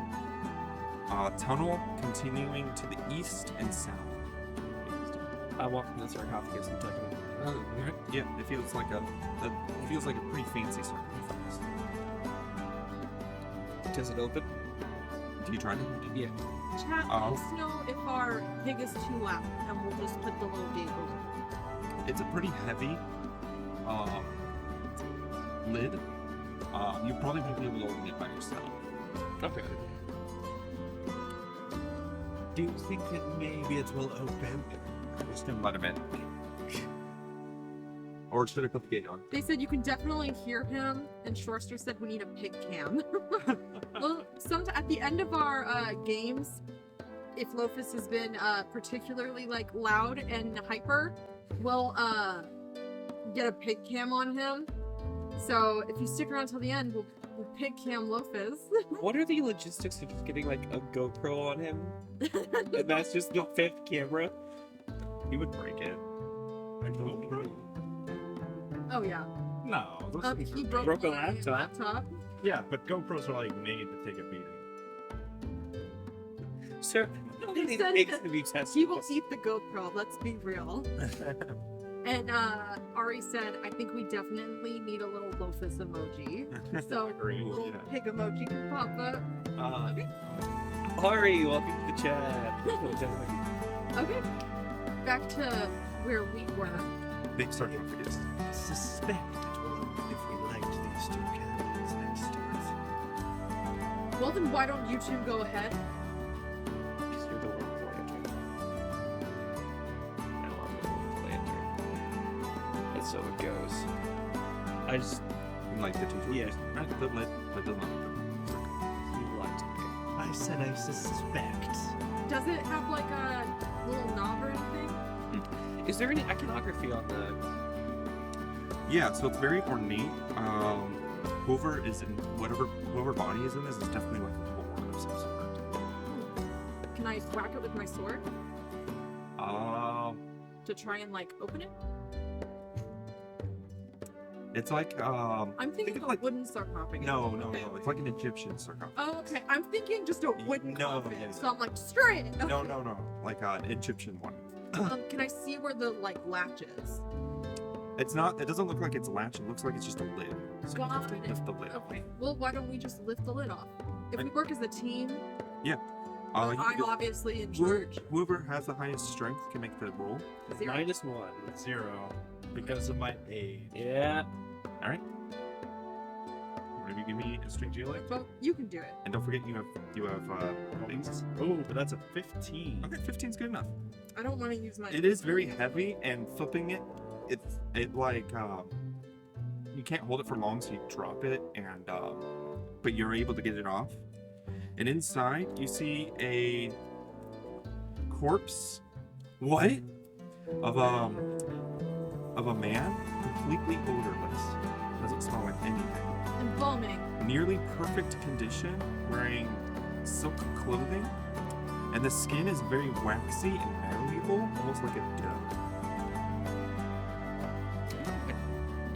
tunnel continuing to the east and south. I walk into the sarcophagus and touch it. Yeah, it feels like a pretty fancy sarcophagus. Does it open? Do you try to? Yeah. Chat, let us know if our pig is too loud, and we'll just put the little gate over. It's a pretty heavy lid. You probably won't be able to open it by yourself. Okay. Do you think that maybe it will open? I'm just gonna let him in. Or should I put the gate on? They said you can definitely hear him, and Shorster said we need a pig cam. Well, at the end of our games, if Lofus has been particularly like loud and hyper, we'll get a pig cam on him. So if you stick around till the end, we'll pig cam Lofus. What are the logistics of just getting like a GoPro on him? And that's just the 5th camera? He would break it. Like, Oh yeah. no, those things He are broke Broke a my laptop. Yeah, but GoPros are like made to take a beating. Sir, He these said pigs that to be tested. He will eat the GoPro, let's be real. And Ari said, I think we definitely need a little Lofus emoji. So Agreed, a little yeah. pig emoji can pop up. Okay. Ari, welcome to the chat. Okay. Back to where we were. Big sarcophagus. Suspect it will if we light these 2 candles next to it. Well then why don't you two go ahead? Because you're the Morkborg. I love the Morkborg. And so it goes. I just Like the two. Yeah. Right, the lit, but the lit. you liked it. I said I suspect. Does it have like a little knob or anything? Is there any iconography on the? Yeah, so it's very ornate. Whoever is in whoever body is in this is definitely like a lord of some sort. Can I whack it with my sword to try and like open it? It's like I'm think thinking of of like- a wooden sarcophagus. no, Okay. it's like an Egyptian sarcophagus. Oh, okay. I'm thinking just a wooden No, coffin. yeah, So I'm like, straight. No, like an Egyptian one. Can I see where the like latch is? It's not. It doesn't look like it's a latch. It looks like it's just a lid. So you have to Got it. lift the lid. off. Okay. Well, why don't we just lift the lid off? If we work as a team, You I'm can- obviously in whoever, charge. whoever has the highest strength can make the roll. Zero. -1. 0 because of my age. Yeah. All right. Maybe give me a strength. Do you like? Well, you can do it. And don't forget you have things. Oh, but that's a 15. Okay, 15's good enough. I don't want to use my. It is very heavy, and flipping it, it like you can't hold it for long, so you drop it, and but you're able to get it off. And inside you see a corpse. What? Of a man, completely odorless. Doesn't smell like anything. Embalming. Nearly perfect condition, wearing silk clothing, and the skin is very waxy and malleable, almost like a dough.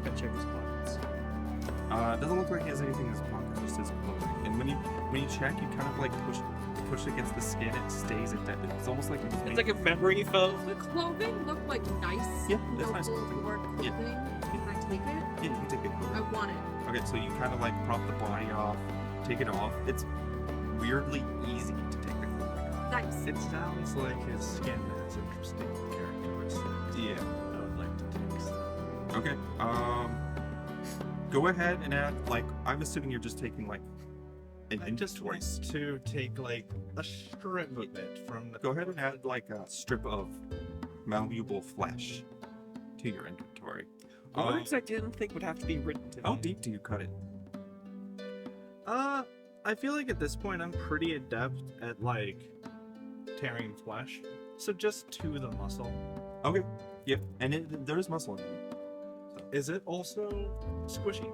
Gotta check his pockets. It doesn't look like he has anything in his pocket, just his clothing. And when you check, you kind of like push against the skin, it stays indented. It's almost like It's like a memory foam. The clothing look like nice. Yeah, it's nice noble clothing. Lord Yeah. clothing. Can I take it? yeah, you can take it. I want it. Okay, so you kind of like prop the body off, take it off. It's weirdly easy to take the clothing off. Nice. It sounds like his skin has interesting characteristics. Yeah. I would like to take some. Okay. Go ahead and add like I'm assuming you're just taking like an I just inventory. want to take like a strip of it from the. Go ahead and add like a strip of malleable flesh to your inventory. Words I didn't think would have to be written to. How deep do you cut it? I feel like at this point I'm pretty adept at like tearing flesh, so just to the muscle. Okay. Yep. And there's muscle in it. Is it also squishy?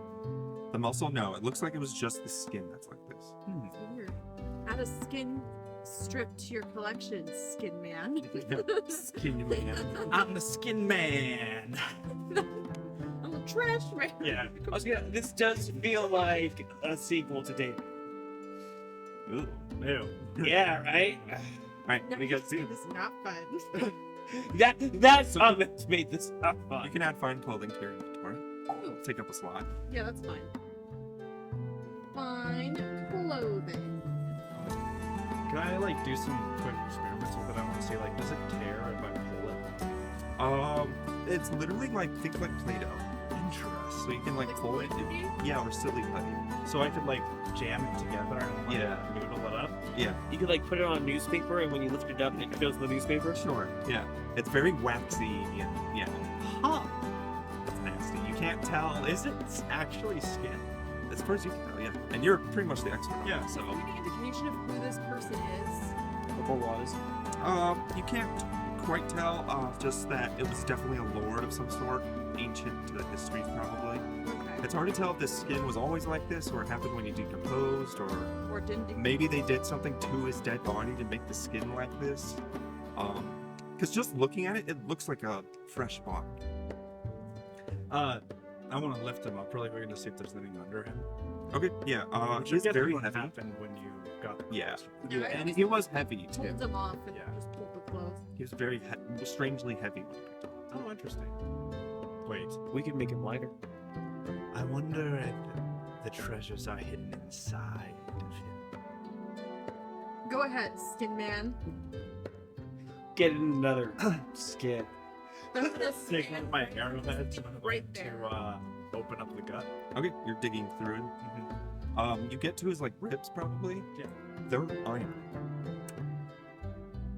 The muscle? No. It looks like it was just the skin that's like this. Weird. Add a skin strip to your collection, skin man. Skin man. I'm the skin man. I'm a trash man. Yeah. This does feel like a sequel to David. Ooh. Ew. Yeah, right? Alright, No, we got this is not fun. That's what made this not You fun. can add fine clothing to your inventory. Take up a slot. Yeah, that's fine. Fine clothing. Can I like do some quick experiments with it? I want to see like, does it tear if I pull it? It's literally like think like Play-Doh. So you can like pull it. Yeah, or silly putty. So I could like jam it together and like, Yeah. noodle it up. Yeah. You could like put it on a newspaper, and when you lift it up, it fills the newspaper. Sure. Yeah. It's very waxy and yeah. Huh? It's nasty. You can't tell. Is it actually skin? As far as you can tell, yeah. And you're pretty much the expert on Yeah, it, so Any indication of who this person is? Or was? You can't quite tell. Just that it was definitely a lord of some sort, ancient to the histories probably. Okay. It's hard to tell if this skin was always like this, or it happened when he decomposed, Or didn't do maybe they did something to his dead body to make the skin like this. Because just looking at it, it looks like a fresh body. I want to lift him up really quick to see if there's anything under him. Okay, yeah. Which He's I guess very what heavy. happened when you got the Yeah. clothes. Yeah, I and just he was heavy too. pulled them off and Yeah. just pulled the clothes. He was very strangely heavy when he picked him up. Oh, interesting. Wait. We could make him lighter. I wonder if the treasures are hidden inside of him. Go ahead, Skin Man. Get another skin. Take one of my arrowheads and I'm going Right there. to open up the gut. Okay, you're digging through it. You get to his like ribs probably. Yeah. They're iron.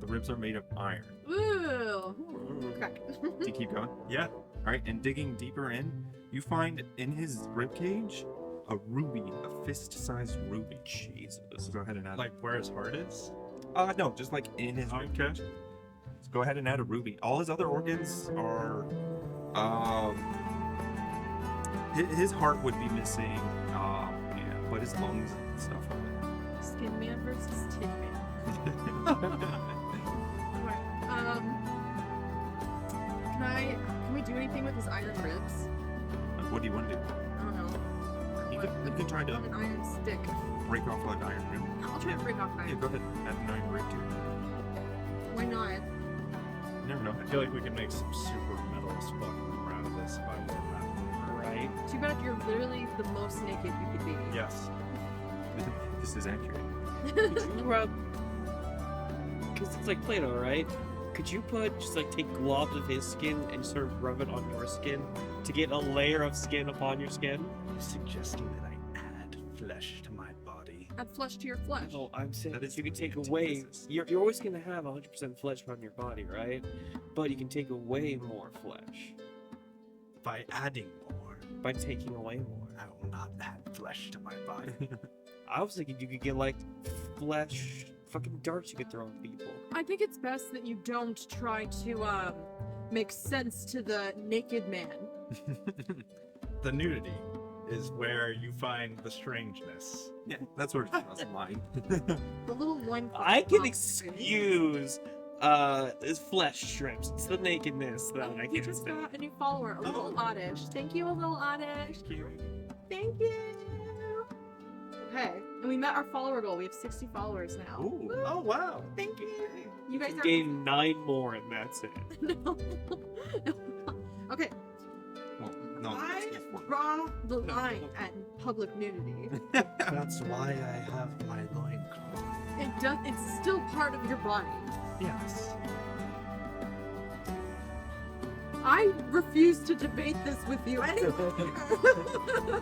The ribs are made of iron. Ooh. Okay. Do you keep going? Yeah. All right, and digging deeper in, you find in his rib cage a ruby, a fist-sized ruby. Jesus. Go ahead and add. Like where his heart is? No, just like in his rib Okay. cage. So go ahead and add a ruby. All his other organs are, his heart would be missing, yeah, but his lungs and stuff are there. Skin Man versus Tin Man. Alright. Can we do anything with his iron ribs? Like, what do you want to do? I don't know. You can try to On an iron stick. break off like iron rib. I'll try to break off Yeah, iron. go ahead. Add an iron rib too. Why not? You never know. I feel like we can make some super metal as fuck around this if I wore that. Right. Too bad you're literally the most naked you could be. Yes. This is accurate. Could you rub? Because it's like Play-Doh, right? Could you just take globs of his skin and sort of rub it on your skin to get a layer of skin upon your skin? You're suggesting that I add flesh to my body. Add flesh to your flesh. No, I'm saying That that is you can take the away. antithesis. You're always going to have 100% flesh on your body, right? But you can take away more flesh By adding more, by taking away more. I will not add flesh to my body. I was thinking you could get flesh, fucking darts you could throw at people. I think it's best that you don't try to make sense to the naked man. The nudity is where you find the strangeness. Yeah, that's where it draws the line. The little one. I can excuse his flesh strips. It's the nakedness that I We can just say. got a new follower, a little oddish. Thank you, a little oddish. Thank you. Okay, and we met our follower goal. We have 60 followers now. Ooh. Woo. Oh wow. Thank you. You guys are. Gain 9 more and that's it. No. Okay, Well, no, I it's four. draw the line at public nudity. That's why I have my loincloth. It's still part of your body. Yes. I refuse to debate this with you anymore.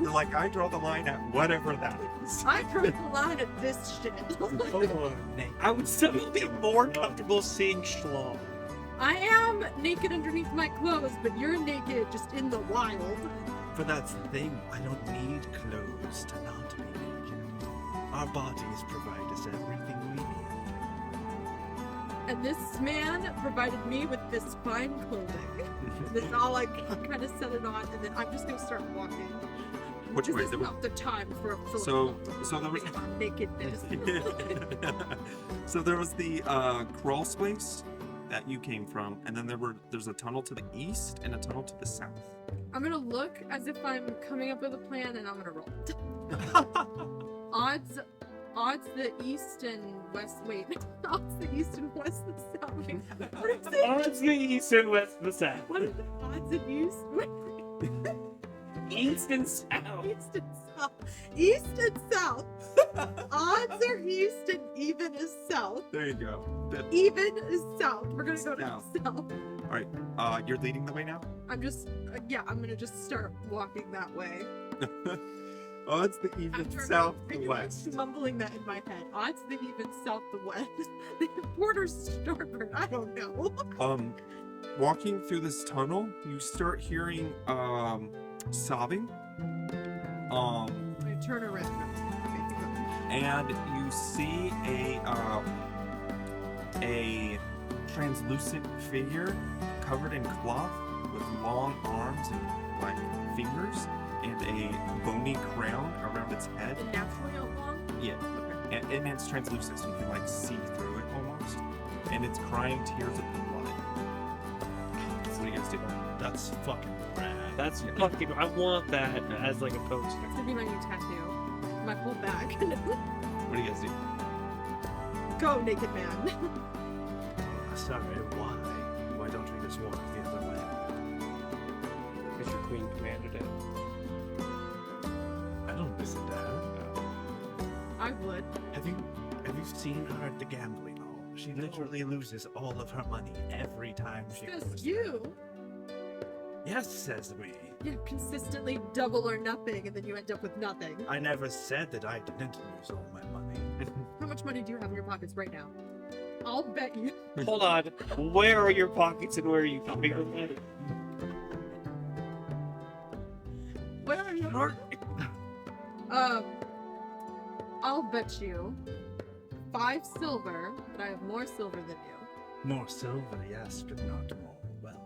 You're like, I draw the line at whatever that is. I draw the line at this shit. I would still be more comfortable seeing schlong. I am naked underneath my clothes, but you're naked just in the wild. But that's the thing, I don't need clothes to not be naked. Our bodies provide us everything we need. And this man provided me with this fine clothing. Then I'll kind of set it on, and then I'm just gonna start walking. Which This way? is not the time for a So there was. nakedness. So there was the crawl space that you came from, and then there's a tunnel to the east and a tunnel to the south. I'm gonna look as if I'm coming up with a plan, and I'm gonna roll. Odds the east and west. Wait, odds the east and west and south. Wait, what is it? Odds the east and west and the south. What are the odds and east? Wait, East and south. east and south. East and south. Odds are east and even is south. There you go. Even is south. We're gonna go to South. south. You're leading the way now. I'm gonna just start walking that way. Oh, it's the even After south I'm to west. mumbling that in my head. Odds the even south the west. The border starboard. I don't know. Walking through this tunnel, you start hearing sobbing. I turn around. Okay, keep going. And you see translucent figure covered in cloth with long arms and like fingers and a bony crown around its head. And naturally long? Yeah. Okay. And it's translucent, so you can like see through it almost. And it's crying tears of blood. What do you guys do? That's fucking rad. That's fucking. I want that as like a poster. It's gonna be my new tattoo. My whole back. What do you guys do? Go, naked man. Sorry, why? Why don't we just walk the other way? Because your queen commanded it. I don't listen to her. I would. Have you seen her at the gambling hall? She literally loses all of her money every time she goes Says there. you. Yes, says me. You consistently double or nothing, and then you end up with nothing. I never said that I didn't lose all my money. How much money do you have in your pockets right now? I'll bet you. Hold on. Where are your pockets and where are you coming from? What are you? I'll bet you 5 silver that I have more silver than you. More silver, yes, but not more wealth.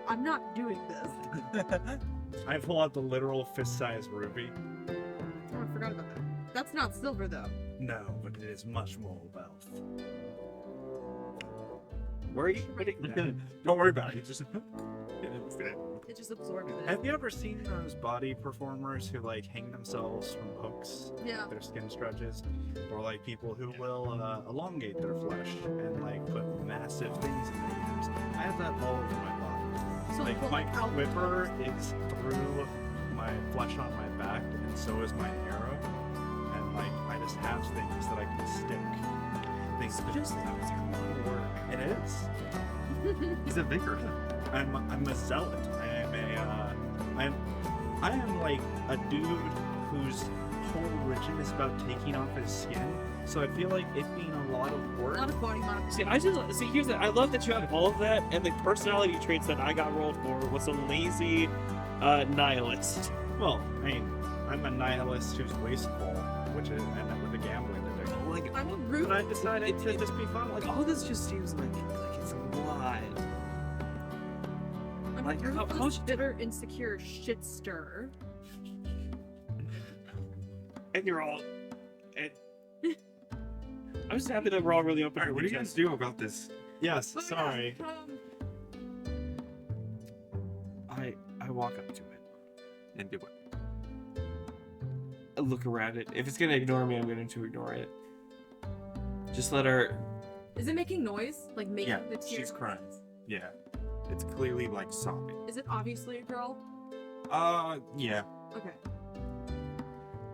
I'm not doing this. I pull out the literal fist-sized ruby. Oh, I forgot about that. That's not silver though. No, but it is much more wealth. Where are you putting that? Don't worry about it. Just It just absorbs it. Have you ever seen those body performers who like hang themselves from hooks? Yeah. Their skin stretches, or like people who will elongate their flesh and like put massive things in their ears. I have that all over my body. So Like pull my out- whipper is through my flesh on my back, and so is my arrow. And like I just have things that I can stick. Things that Just that was a lot of work. it is. He's a vicar. I'm a zealot. I am like a dude whose whole religion is about taking off his skin. So I feel like it being a lot of A work. lot of body modification. Here's the. I love that you have all of that, and the personality traits that I got rolled for was a lazy nihilist. Well, I mean, I'm a nihilist who's wasteful, which is and with the gambling addiction. Like, I'm a root. But I decided to just be fun. like all this just seems like it's a lot. I'm like, a how- ruthless, bitter, insecure shit stirrer. And you're all. And I'm just happy that we're all really open. Alright, what do you guys do about this? Yes, But, sorry. I walk up to it. And do it. I look around it. If it's gonna ignore me, I'm going to ignore it. Just let her. Is it making noise? Like making Yeah, the tears? she's crying. Yeah. It's clearly like sobbing. Is it obviously a girl? Yeah. Okay.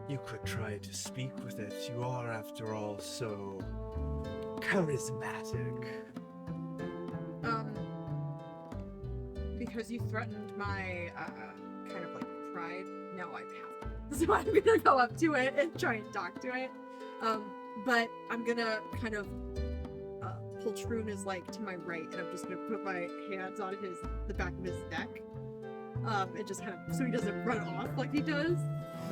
You could try to speak with it. You are, after all, so charismatic. Because you threatened my kind of like pride. No, I have. So I'm gonna go up to it and try and talk to it. But I'm gonna kind of Poltroon is like to my right, and I'm just gonna put my hands on the back of his neck. And just kind of so he doesn't run off like he does.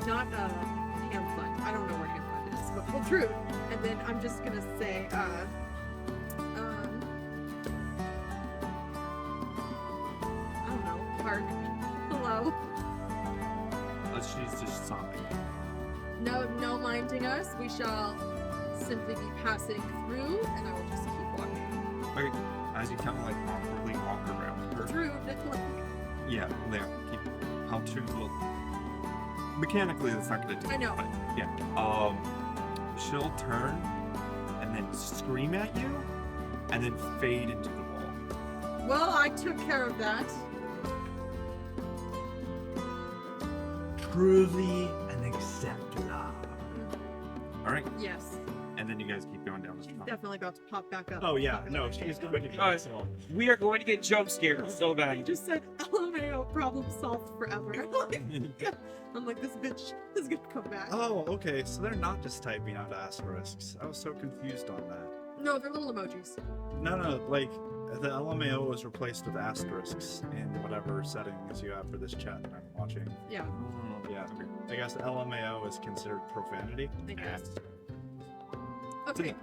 Not Hamfoot. I don't know where Hamfoot is, but Poltroon. And then I'm just gonna say, I don't know, Park. Hello. She's just sobbing. No minding us. We shall simply be passing through, and I will just keep walking. Okay. As you kind of like awkwardly walk around her. Through. Yeah, there. Keep how to look. Mechanically, that's not gonna do. I know. But yeah. She'll turn and then scream at you, and then fade into the wall. Well, I took care of that. Truly an exemplar. All right. Yes. And then you guys keep going down this She's path. definitely about to pop back up. Oh yeah, Fuck no, it. she's going to be Guys, we are going to get jump scared so You bad. just said LMAO problem solved forever. I'm like, this bitch is gonna come back. Oh, okay. So they're not just typing out asterisks. I was so confused on that. No, they're little emojis. No, like the LMAO was replaced with asterisks in whatever settings you have for this chat that I'm watching. Yeah, Yeah, I guess LMAO is considered profanity. I guess. Okay.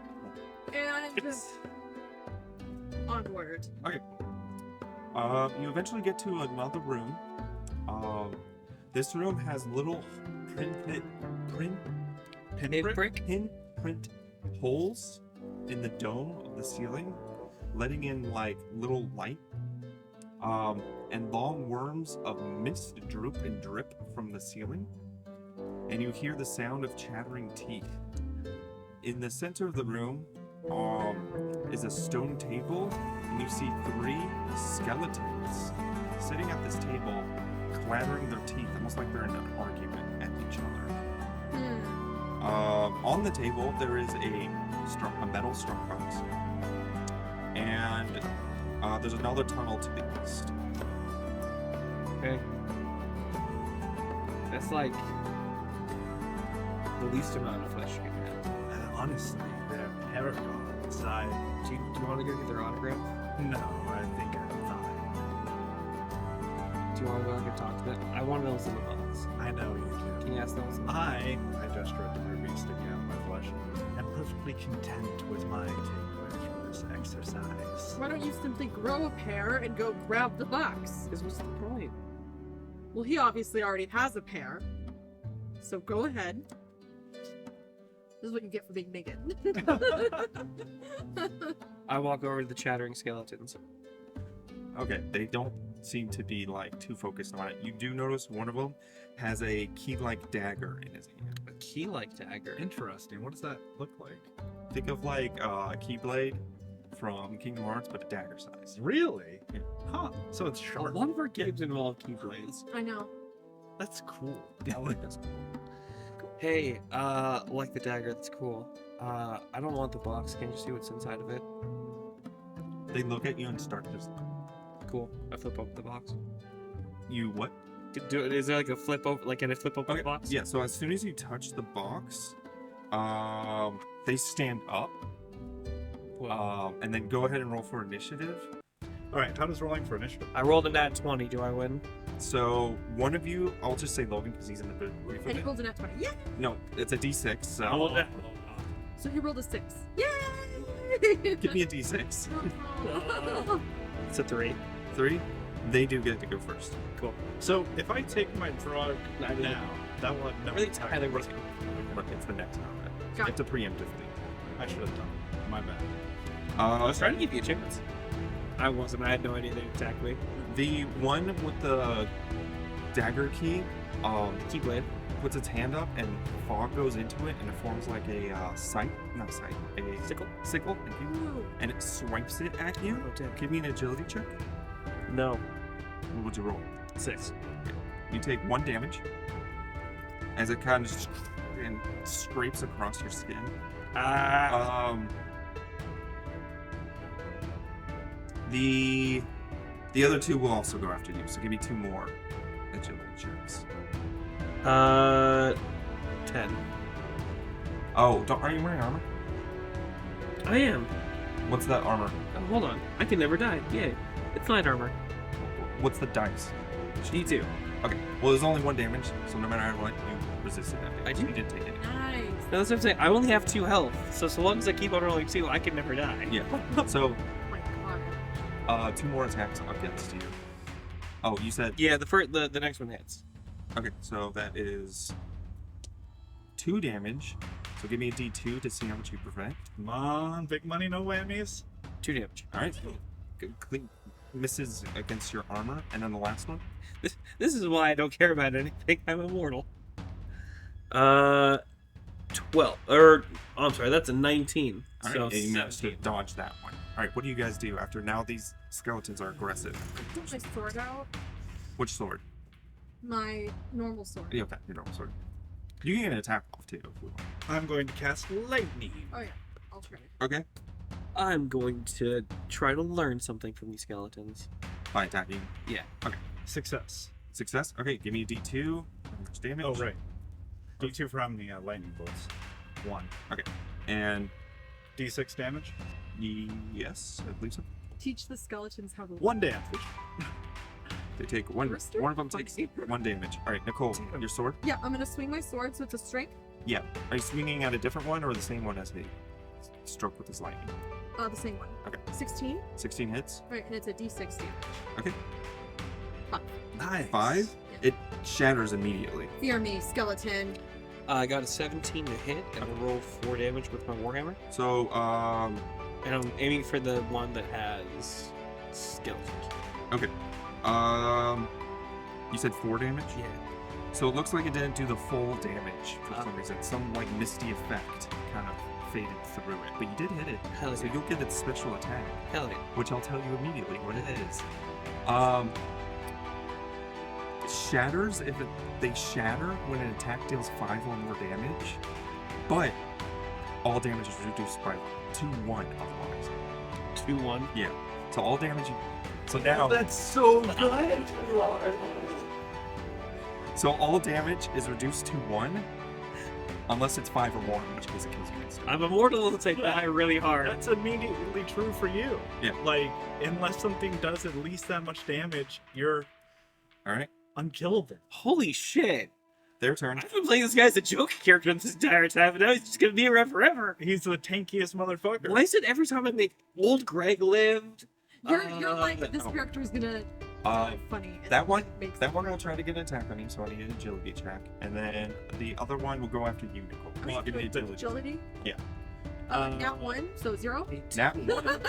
And onward. You eventually get to another room. This room has little pinprick holes in the dome of the ceiling, letting in like little light. And long worms of mist droop and drip from the ceiling. And you hear the sound of chattering teeth. In the center of the room is a stone table, and you see 3 skeletons sitting at this table, clattering their teeth, almost like they're in an argument at each other. On the table, there is a metal strong box, and there's another tunnel to the east. Okay. That's like the least amount of flesh you can have. Honestly, they're paragons. Do you want to go get their autograph? No, I think I'm fine. Do you want to go and talk to them? I want to know what's in the box. I know you do. Can you ask them what's in the box? I gesture at the ruby sticking out of my flesh. I'm perfectly content with my takeaways from this exercise. Why don't you simply grow a pair and go grab the box? Because what's the point? Well, he obviously already has a pair. So go ahead. This is what you get for being naked. I walk over to the chattering skeletons. Okay, they don't seem to be like too focused on it. You do notice one of them has a key-like dagger in his hand. A key-like dagger. Interesting. What does that look like? Think of like a keyblade from Kingdom Hearts, but a dagger size. Really? Yeah. Huh. So it's A sharp. lot of our games involve keyblades. I know. That's cool. Hey, like the dagger, that's cool. I don't want the box. Can you see what's inside of it? They look at you and start to just... Cool. I flip open the box. You what? Is there like a flip over? Like, can I flip open the box? Yeah, so as soon as you touch the box, they stand up. And then go ahead and roll for initiative. All right. How does rolling for initiative? I rolled a nat 20. Do I win? So one of you, I'll just say Logan because he's in the brief of And he it. rolled an at 20. Yeah! No, it's a D6. So I rolled a... So he rolled a 6. Yay! give me a D6. It's a 3. 3. They do get to go first. Cool. So if I take my drug I mean, now, that will have no really impact. tired of working. But it's the next round. You Got have to preemptively. I should have done. My bad. I was trying to give you a chance. I wasn't. I had no idea they'd attack me. The one with the dagger key Keyblade. puts its hand up and fog goes into it and it forms like a a Sickle? sickle, thank you. Ooh. And it swipes it at you. Oh, damn. Give me an agility check. No. What would you roll? 6. You take 1 damage as it kind of and scrapes across your skin. The other 2 will also go after you, so give me 2 more agility checks. 10. Oh, are you wearing armor? I am. What's that armor? Oh, hold on. I can never die. Yay. It's light armor. What's the dice? D2. Okay. Well, there's only 1 damage, so no matter what, you resisted that damage. I do? You didn't take it. Nice. No, that's what I'm saying. I only have 2 health, so long as I keep on rolling 2, I can never die. Yeah. So, Oh my god. 2 more attacks against you. Oh, you said... Yeah, the next one hits. Okay, so that is 2 damage. So give me a D2 to see how much you prevent. Come on, big money, no whammies. 2 damage. All right. Misses against your armor, and then the last one. This is why I don't care about anything. I'm immortal. 12. I'm sorry, that's a 19. All So right, and you managed to 17. dodge that one. All right, what do you guys do after now? These skeletons are aggressive. Put my sword out. Which sword? My normal sword. Yeah, okay, your normal sword. You can get an attack off too. If you want. I'm going to cast lightning. Oh yeah. I'll try it. Okay. I'm going to try to learn something from these skeletons. By attacking. Yeah. Success. Success. Okay, give me a D2. How much damage? Oh right. D2 from the lightning bolts. 1. And D6 damage. yes, I believe so. Teach the skeletons how to 1 damage. They take one. Rooster? One of them takes 1 damage. All right, Nicole, Damn. your sword. Yeah, I'm gonna swing my sword so it's a strength. Yeah. Are you swinging at a different one or the same one as me? struck with his lightning? The same one. Okay. 16. 16 hits. Right, and it's a d6 damage. Okay. Nice. 5. It shatters immediately. Fear me, skeleton. I got a 17 to hit, and I rolled 4 damage with my warhammer. So, And I'm aiming for the one that has skeletons. okay. You said 4 damage? Yeah. So it looks like it didn't do the full damage for some reason. Some like misty effect kind of faded through it. But you did hit it. Hell So yeah. you'll get its special attack, Hell yeah. which I'll tell you immediately what it is. Shatters, they shatter when an attack deals 5 or more damage, but all damage is reduced by 2-1 otherwise. 2-1. Yeah. So all damage. So now. That's so good. So all damage is reduced to 1, unless it's 5 or more, in which case it kills you instantly. I'm immortal to die really hard. That's immediately true for you. Yeah. Like, unless something does at least that much damage, you're All right. unkillable. Holy shit. Their turn. I've been playing this guy as a joke character this entire time, and now he's just gonna be around forever. He's the tankiest motherfucker. Why is it every time I make old Greg lived? You're like, this no. character is gonna funny. and That one, makes that one will try to get an attack on you, so I need an agility check, and then the other one will go after you, Nicole. Wait, Give me wait, agility. agility? Yeah. Nat 1, so 0? That one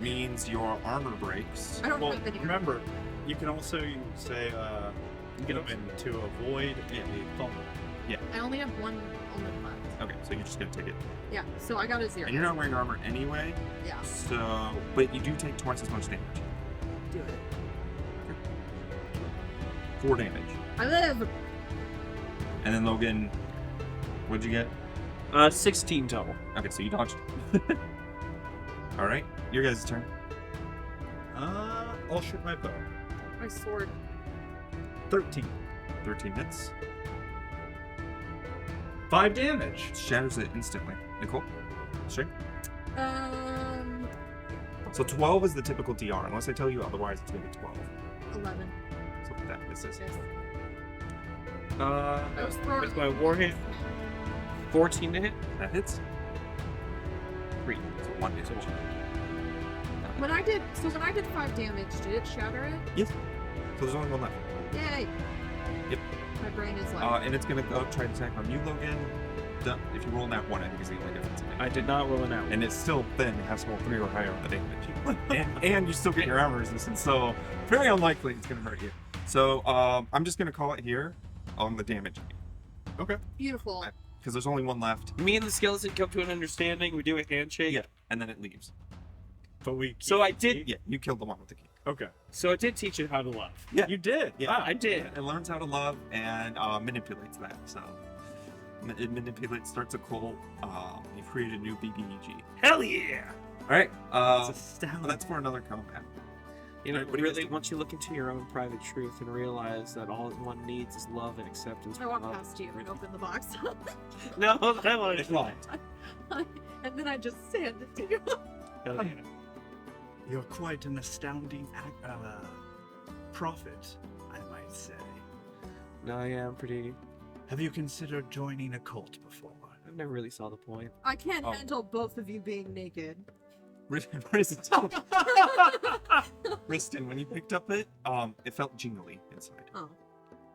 means your armor breaks. I don't Well, have any. remember, you can also say, get them into avoid and a fumble. I only have one element left. Okay, so you're just gonna take it. Yeah, so I got a 0. And you're not wearing armor anyway, Yeah, so but you do take twice as much damage. do it. 4 damage. I live! And then Logan, what'd you get? 16 total. Okay, so you dodged. All right, your guys' turn. I'll shoot my bow. My sword. 13. 13 hits. 5 damage. Shatters it instantly. Nicole? Sure. Um, So 12 is the typical DR. Unless I tell you otherwise, it's going to be 12. 11. So that misses. Yes. Uh, I was throwing. with my warhammer, 14 to hit. That hits. 3. So 1 damage. When I did 5 damage, did it shatter it? Yes. So there's only one left. Yay! Yep. My brain is like. And it's going to go try to attack on you, Logan. If you roll that 1, I think is the only difference. I did not roll an out. And it's still then it has to roll 3 or higher on the damage. and you still get your armor resistance, so very unlikely it's going to hurt you. So I'm just going to call it here on the damage. Okay. Beautiful. Because there's only one left. Me and the skeleton come to an understanding. We do a handshake. Yeah. And then it leaves. But we. So I did. Yeah, you killed the one with the key. Okay. So I did teach it how to love. Yeah. You did. Yeah. Wow. I did. It learns how to love and manipulates that. So it manipulates, starts a cult. You've created a new BBEG. Hell yeah! All right. That's astounding. That's for another combat. You know, Right, what do you guys really, do? once you look into your own private truth and realize that all one needs is love and acceptance. I from walk others. past you and open the box. No, that one. It's locked. and then I just sand it to you. Hell yeah. You're quite an astounding prophet, I might say. No, yeah, I'm pretty. Have you considered joining a cult before? I never really saw the point. I can't Oh. handle both of you being naked. Riston, when you picked up it felt jingly inside. Oh.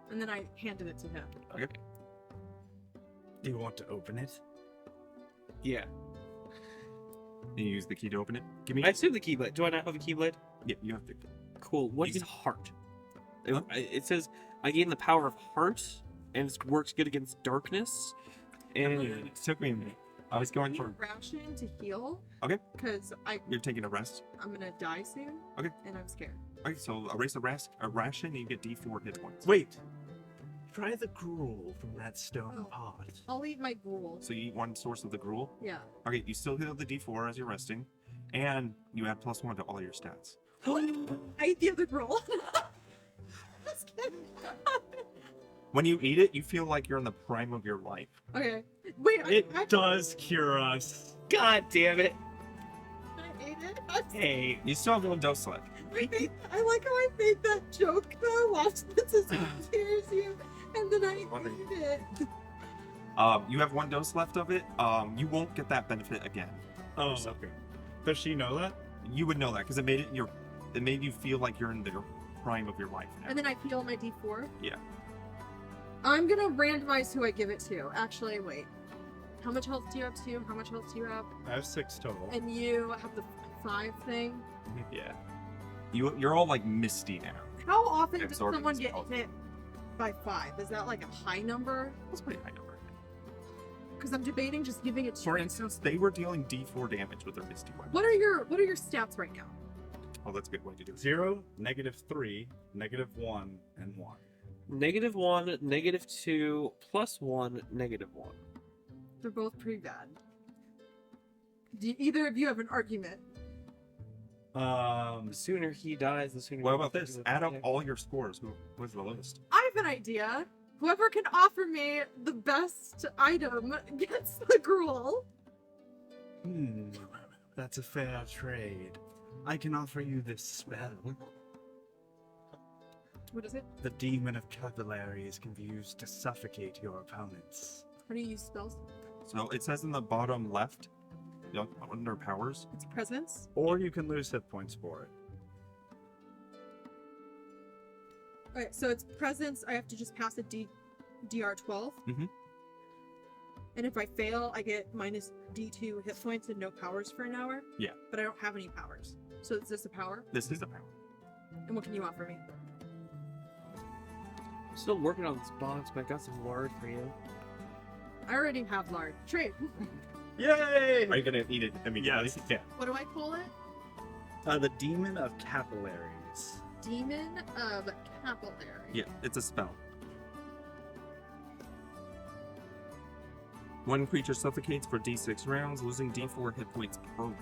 And then I handed it to him. Okay. Do you want to open it? Yeah. You use the key to open it. Give me. I assume the keyblade. Do I not have a keyblade? Yeah, you have to. Cool. What You is can- heart? Huh? It says I gain the power of heart, and it works good against darkness. And It took me a minute. I was I going need a for. ration to heal. Okay. Because You're taking a rest. I'm gonna die soon. Okay. And I'm scared. Okay, so erase a ration, and you get D4 hit points. Wait! Try the gruel from that stone Oh. pot. I'll eat my gruel. So you eat one source of the gruel. Yeah. Okay, you still heal the D4 as you're resting, and you add +1 to all your stats. I ate the other gruel. Just kidding. When you eat it, you feel like you're in the prime of your life. Okay. Wait, It I does cure us. God damn it! ate it. Hey, You still have one dose left. I like how I made that joke though. Watch this as it scares you, and then I Wonder- ate it. You have one dose left of it. You won't get that benefit again. Oh, yourself. okay. Does she know that? You would know that because it made you feel like you're in the prime of your life now. And then I heal my D4. Yeah. I'm gonna randomize who I give it to. Actually, wait. How much health do you have too? How much health do you have? I have 6 total. And you have the 5 thing. Yeah. You're all like misty now. How often does Absorbing someone this get health. hit by 5? Is that like a high number? That's a pretty high number. Because I'm debating just giving it to For instance, they were dealing D4 damage with their misty weapon. What are your stats right now? Oh, that's a good way to do it. 0, -3, -1, and 1. -1, -2, +1, -1. They're both pretty bad. Do either of you have an argument? The sooner he dies, the sooner. What you about can this? do it. Add up Yeah. all your scores. Who was the lowest? I have an idea. Whoever can offer me the best item gets the gruel. That's a fair trade. I can offer you this spell. What is it? The Demon of Capillaries can be used to suffocate your opponents. How do you use spells? So it says in the bottom left, under powers. It's presence. Or you can lose hit points for it. Alright, so it's presence. I have to just pass a DR 12. Mhm. And if I fail, I get minus D2 hit points and no powers for an hour. Yeah. But I don't have any powers. So is this a power? This is a power. And what can you offer me? I'm still working on this box, but I got some lard for you. I already have lard. Trade. Yay! Are you gonna eat it immediately? Yes, yeah. What do I call it? The Demon of Capillaries. Demon of Capillary. Yeah, it's a spell. One creature suffocates for D6 rounds, losing D4 hit points per round.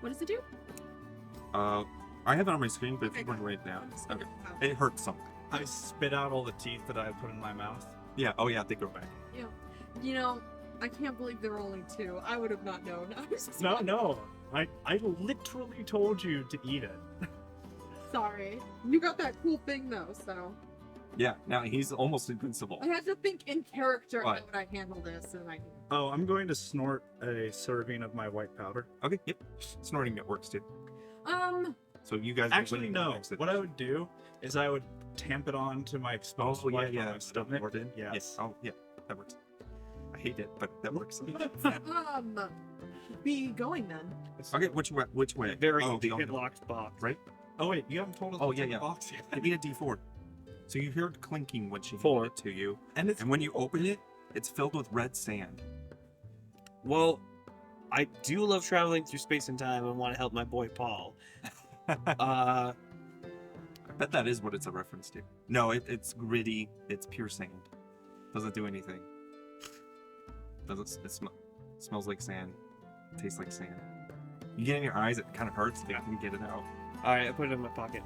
What does it do? I have it on my screen, but if Okay, you want to got write it down, Just- okay. oh. It hurts something. I spit out all the teeth that I put in my mouth. Yeah. Oh yeah, they go back. Yeah. You know, I can't believe there were only 2. I would have not known. I was just No. I literally told you to eat it. sorry. You got that cool thing though, so Yeah. Now he's almost invincible. I had to think in character What? how would I handle this, and I Oh, I'm going to snort a serving of my white powder. Okay. Yep. Snorting it works too. So you guys Actually, no. What I would do is I would tamp it on to my exposed Oh yeah, wife on yeah. my Stuff stomach. poured in. Yes. Yeah. Oh yeah, that works. I hate it, but that works. be going then. Okay, which way? Which way? Very oh, the other way. locked box. Right? Oh wait, you haven't told us. Oh, what's yeah, in the yeah. box yet. Give me a D4. So you hear it clinking when she 4. handed it to you, And it's and when you open it, it's filled with red sand. Well, I do love traveling through space and time and want to help my boy Paul. I bet that is what it's a reference to. No, it's gritty. It's pure sand. Doesn't do anything. Smells like sand. Tastes like sand. You get it in your eyes, it kind of hurts, but you can get it out. All right, I put it in my pocket.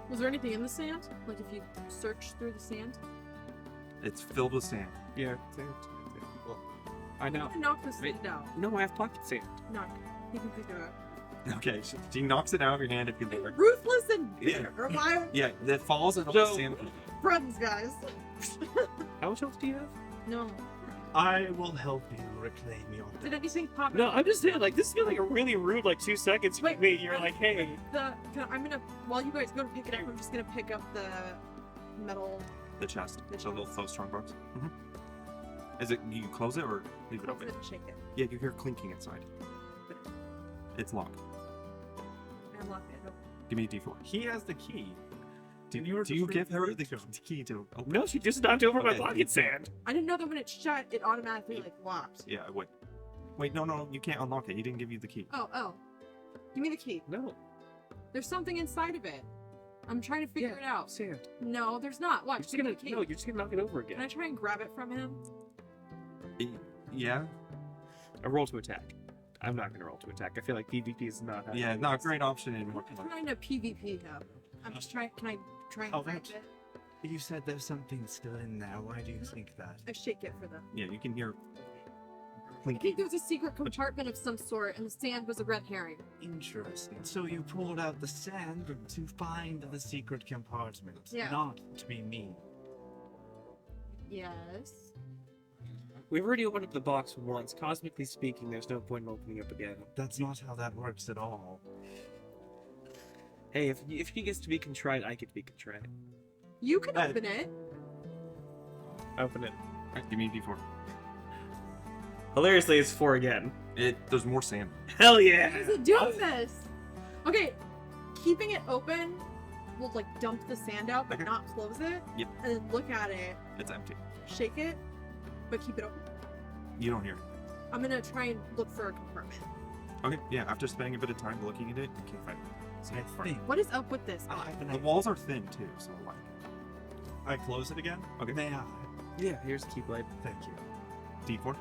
Was there anything in the sand? Like if you search through the sand? It's filled with sand. Yeah. I know. Knock the sand out. No, I have pocket sand. Knock. You can pick it up. Okay, she knocks it out of your hand if you leave her. Ruthless and Yeah. bitter. My Yeah, that falls and all So- the sand. friends, guys. How much health do you have? No. I will help you reclaim your Did anything pop No, out? I'm just saying, like, this feels like a really rude, like, 2 seconds Wait, for me. You're like, hey. I'm gonna, while you guys go to pick it up, I'm just gonna pick up the metal. The chest. The The little chest. closed strongbox. Is it, you close it or leave it Close open? it and shake it. Yeah, you hear clinking inside. It's locked. And unlock it. Give me a D4. he has the key. Do And you were you just give her really the rude to him. key to open? No, she just knocked over my Okay. pocket sand. I didn't know that when it's shut, it automatically like locked. Yeah, I would. Wait, no, you can't unlock it. He didn't give you the key. Oh. Give me the key. No. There's something inside of it. I'm trying to figure it out. Sand. No, there's not. You're Watch. just Give me gonna, the key. no, you're just gonna knock it over Can I again. try and grab it from him? Yeah? I roll to attack. I'm not gonna roll to attack. I feel like PvP is not. how to Yeah, do not a this. great option in I'm Morkborg. trying to PvP him. I'm just trying. Can I try and Oh, grab that's- it? You said there's something still in there. Why do you think that? I shake it for them. Yeah, you can hear I clinking. think there's a secret compartment of some sort, and the sand was a red herring. Interesting. So you pulled out the sand to find the secret compartment, Yeah. not to be me. Yes. We've already opened up the box once. Cosmically speaking, there's no point in opening up again. That's not how that works at all. Hey, if he gets to be contrite, I get to be contrite. You can open it. Open it. Alright, give me a D4. Hilariously, it's 4 again. There's more sand. Hell yeah! What is it doing this? Okay, keeping it open will like dump the sand out, but Okay. not close it. Yep. And then look at it, It's empty. shake it, but keep it open. You don't hear it. I'm gonna try and look for a compartment. Okay, yeah, after spending a bit of time looking at it, you can't find it. So I it's fine. think What is up with this? I have an The idea. walls are thin too, so like. I close it again. Okay. May I? Yeah, here's the Keyblade. Thank you. D4.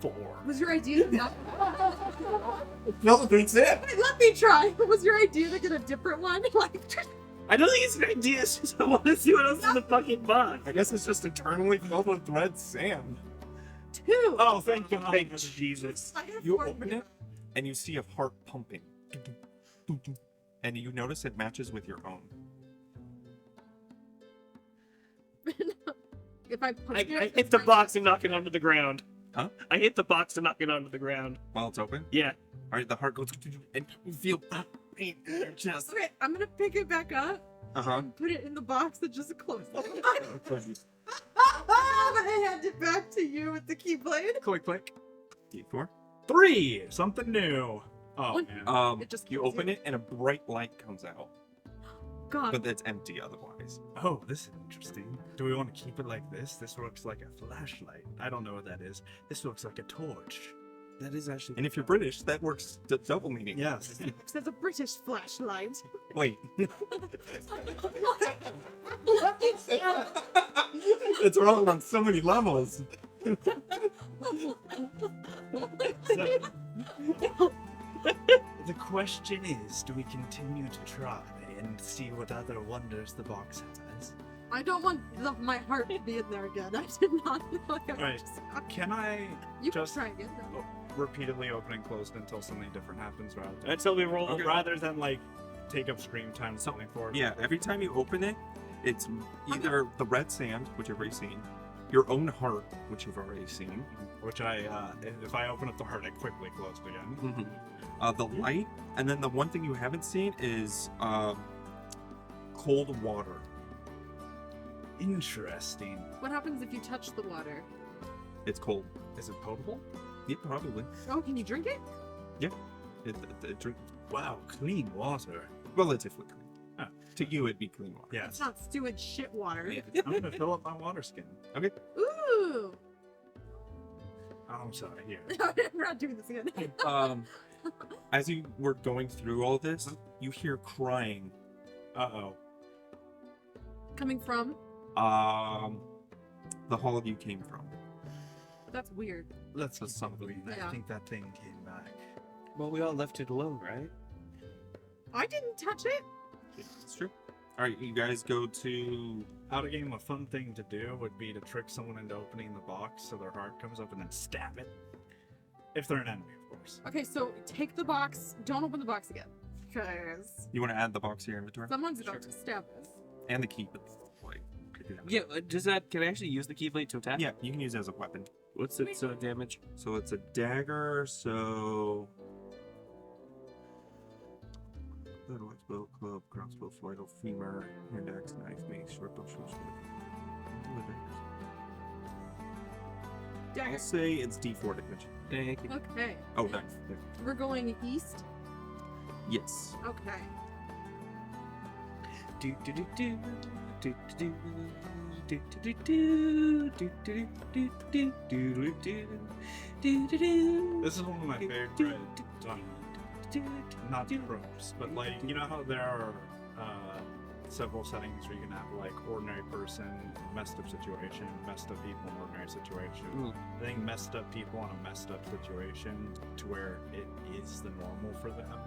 4. Was your idea that? No, that's it. Wait, let me try. Was your idea to get a different one? Like, I don't think it's an idea, it's just I want to see what else is in the fucking box. I guess it's just eternally filled with red sand. 2. Oh, thank God. Thank Jesus. I have You 4 open here. it, and you see a heart pumping. And you notice it matches with your own. If I push I it, hit the box and knock it onto the ground. Huh? I hit the box and knock it onto the ground. While it's open. Yeah. Alright, the heart goes, and you feel pain in your chest. Okay, I'm gonna pick it back up Uh-huh. and put it in the box that just closed. I hand it back to you with the keyblade. Click, click. D4. 3. Something new. Oh, What? man. It just You kills open you. it, and a bright light comes out. God. But it's empty otherwise. Oh, this is interesting. Do we want to keep it like this? This looks like a flashlight. I don't know what that is. This looks like a torch. That is actually. And if you're British, that works double meaning. Yes. There's a British flashlight. Wait. It's wrong on so many levels. The question is, do we continue to try and see what other wonders the box has? I don't want my heart to be in there again. I did not know. Right. Can I You just can try again though. Repeatedly open and close it until something different happens Until we roll. Okay. rather than like take up screen time something for it. Yeah, every time you open it, it's either the red sand, which you've already seen, your own heart, which you've already seen, Which if I open up the heart, I quickly close it again. the light, and then the one thing you haven't seen is cold water. Interesting. What happens if you touch the water? It's cold. Is it potable? Yeah, probably. Oh, can you drink it? It drink Wow, clean water. relatively clean. Huh. To you, it'd be clean water. Yes. It's not steward shit water. Yeah. I'm gonna fill up my water skin. Ooh. Oh, I'm sorry. Here. We're not doing this again. As you were going through all this, you hear crying. Uh-oh. Coming from? The hall you came from. That's weird. Let's That's keep something. moving. Yeah. I think that thing came back. Well, we all left it alone, right? I didn't touch it. That's true. All right, you guys go to. Out of game, a fun thing to do would be to trick someone into opening the box so their heart comes up and then stab it. If they're an enemy, of course. Okay, so take the box. Don't open the box again. Because You want to add the box to your inventory someone's about to stab us. and the key, but like. could do that. Yeah, does that. Can I actually use the Keyblade to attack? Yeah, you can use it as a weapon. What's its damage? So it's a dagger. So. Little bow, club, crossbow, foil, femur, hand axe, knife, mace, short bow, short sword. Dagger. I'll say it's D4 damage. Thank you. Okay. Oh, nice. We're going east. Yes. Okay. Do do do do do do do do do do do do do do do do do do. This is one of my favorite, not tropes, but like, you know how there are several settings where you can have like ordinary person, messed up situation, messed up people in ordinary situation. I think messed up people in a messed up situation to where it is the normal for them.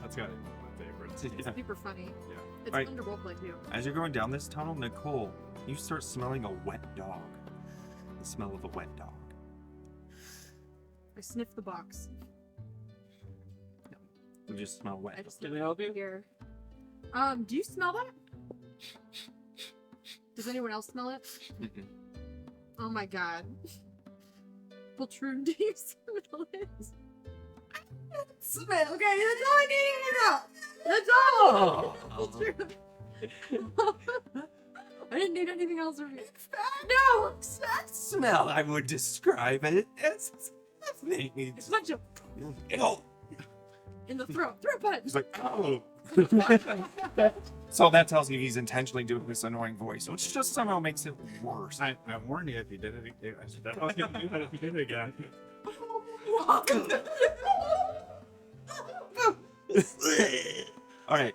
That's gotta be one of my favorites. It's super funny. Yeah. It's Alright. fun to roleplay too. As you're going down this tunnel, Nicole, you start smelling a wet dog. The smell of a wet dog. I sniff the box. You just smell I wet. just Can I help you? here. Do you smell that? Does anyone else smell it? Mm-mm. Oh my god. Poltroon, do you smell it? Smell, okay, that's all I need to know. That's all. Poltroon. I didn't need anything else from you. No! That smell, I would describe it as nothing. It's a bunch of Oh. in the throat. Throat punch. He's like, oh. So that tells you he's intentionally doing this annoying voice, which just somehow makes it worse. I warned you if you did it. I said that I was going to do that if you did it again. All right.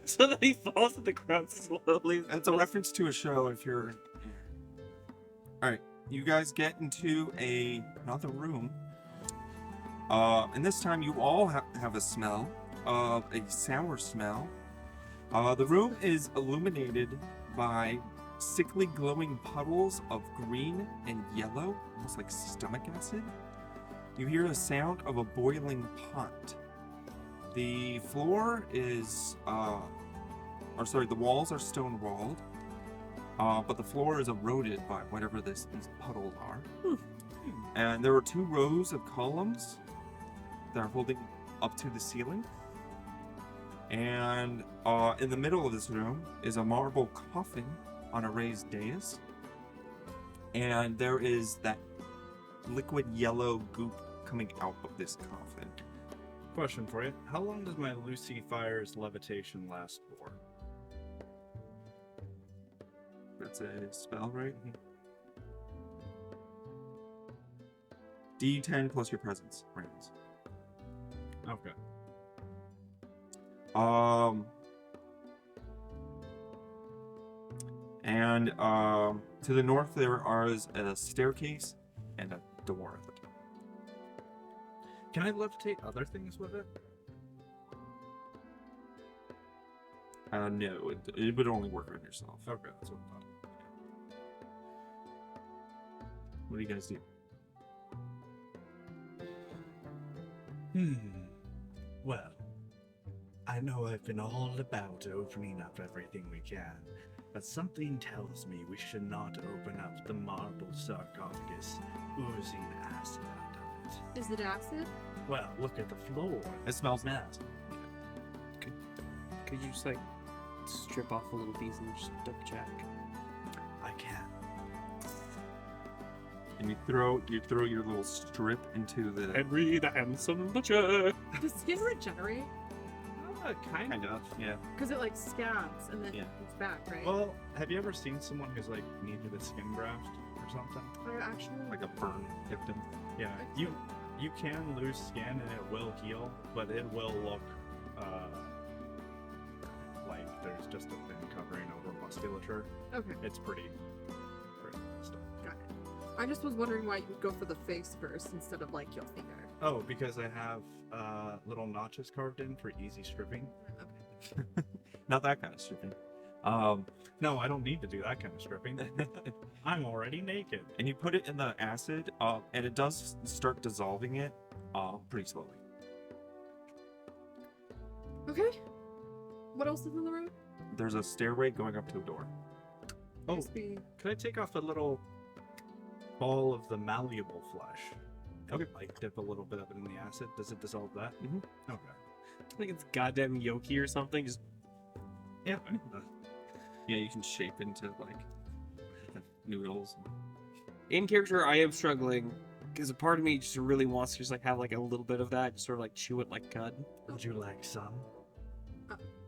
So that he falls to the ground slowly. That's a reference to a show if you're... Alright, you guys get into another room. And this time you all have a smell of a sour smell. The room is illuminated by sickly glowing puddles of green and yellow, almost like stomach acid. You hear the sound of a boiling pot. The floor is, the walls are stone walled, but the floor is eroded by whatever these puddles are. And there are 2 rows of columns that are holding up to the ceiling. And in the middle of this room is a marble coffin on a raised dais. And there is that liquid yellow goop coming out of this coffin. Question for you. How long does my Lucy Fire's levitation last for? That's a spell, right? D10 plus your presence rounds. Okay. And to the north there is a staircase and a door at the top. Can I levitate other things with it? No, it would only work on yourself. Okay, that's what I thought. What do you guys do? Well, I know I've been all about opening up everything we can, but something tells me we should not open up the marble sarcophagus oozing acid out of it. Is it acid? Well, look at the floor. It smells Smells. Could you just like strip off a little piece and just double check? I can. And you throw your little strip into the... Henry the handsome butcher. Does skin regenerate? Kind of. yeah. Because it like scabs and then Yeah. it's back, right? Well, have you ever seen someone who's like needed a skin graft or something? I actually Like a burn hit them. Yeah, you can lose skin and it will heal, but it will look like there's just a thin covering over musculature. Okay, It's pretty messed up. got it. I just was wondering why you would go for the face first instead of like your finger. Oh, because I have little notches carved in for easy stripping. Okay. Not that kind of stripping. No, I don't need to do that kind of stripping. I'm already naked. And you put it in the acid, and it does start dissolving it pretty slowly. Okay. What else is in the room? There's a stairway going up to a door. Oh, Must be- could I take off a little ball of the malleable flesh? Okay. Like dip a little bit of it in the acid. Does it dissolve that? Mhm. Okay. I think it's goddamn yoki or something. Just Yeah. Yeah, you can shape into like noodles. in character, I am struggling because a part of me just really wants to just like have like a little bit of that, just sort of like chew it like cud. Would you like some?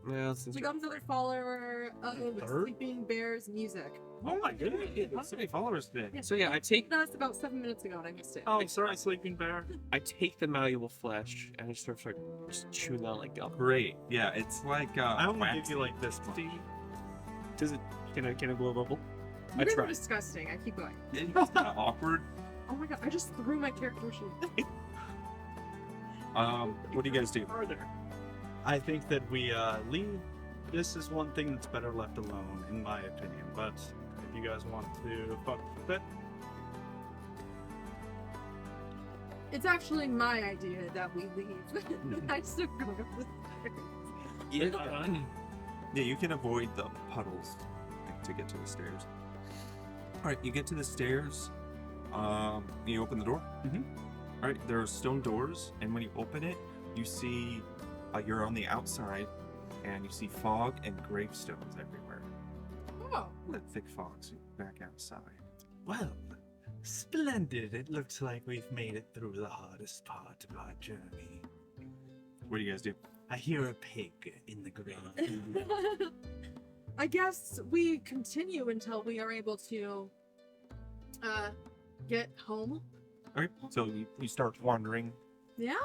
Yeah, since We got another follower of Third? Sleeping Bears music. Oh my goodness. So many followers today. so yeah, I take That's about 7 minutes ago and I missed it. Oh, sorry, sleeping bear. the malleable flesh and I just sort of start just chewing that like gum. Great. Yeah, it's like I only wax. give you like this much. Does it? Can I blow a bubble? You I guys are tried. disgusting. I keep going. It's kind of awkward. Oh my god, I just threw my character sheet. What do you guys do? Further. I think that we leave. This is one thing that's better left alone, in my opinion. But if you guys want to fuck with it, It's actually my idea that we leave. I still go up the stairs. Yeah, you can avoid the puddles to get to the stairs. All right, you get to the stairs. You open the door. Mhm. All right, there are stone doors, and when you open it, you see you're on the outside, and you see fog and gravestones everywhere. Oh, That thick fog, so you're back outside. Well, splendid. It looks like we've made it through the hardest part of our journey. What do you guys do? I hear a pig in the grave. I guess we continue until we are able to get home. All right, so you start wandering. Yeah.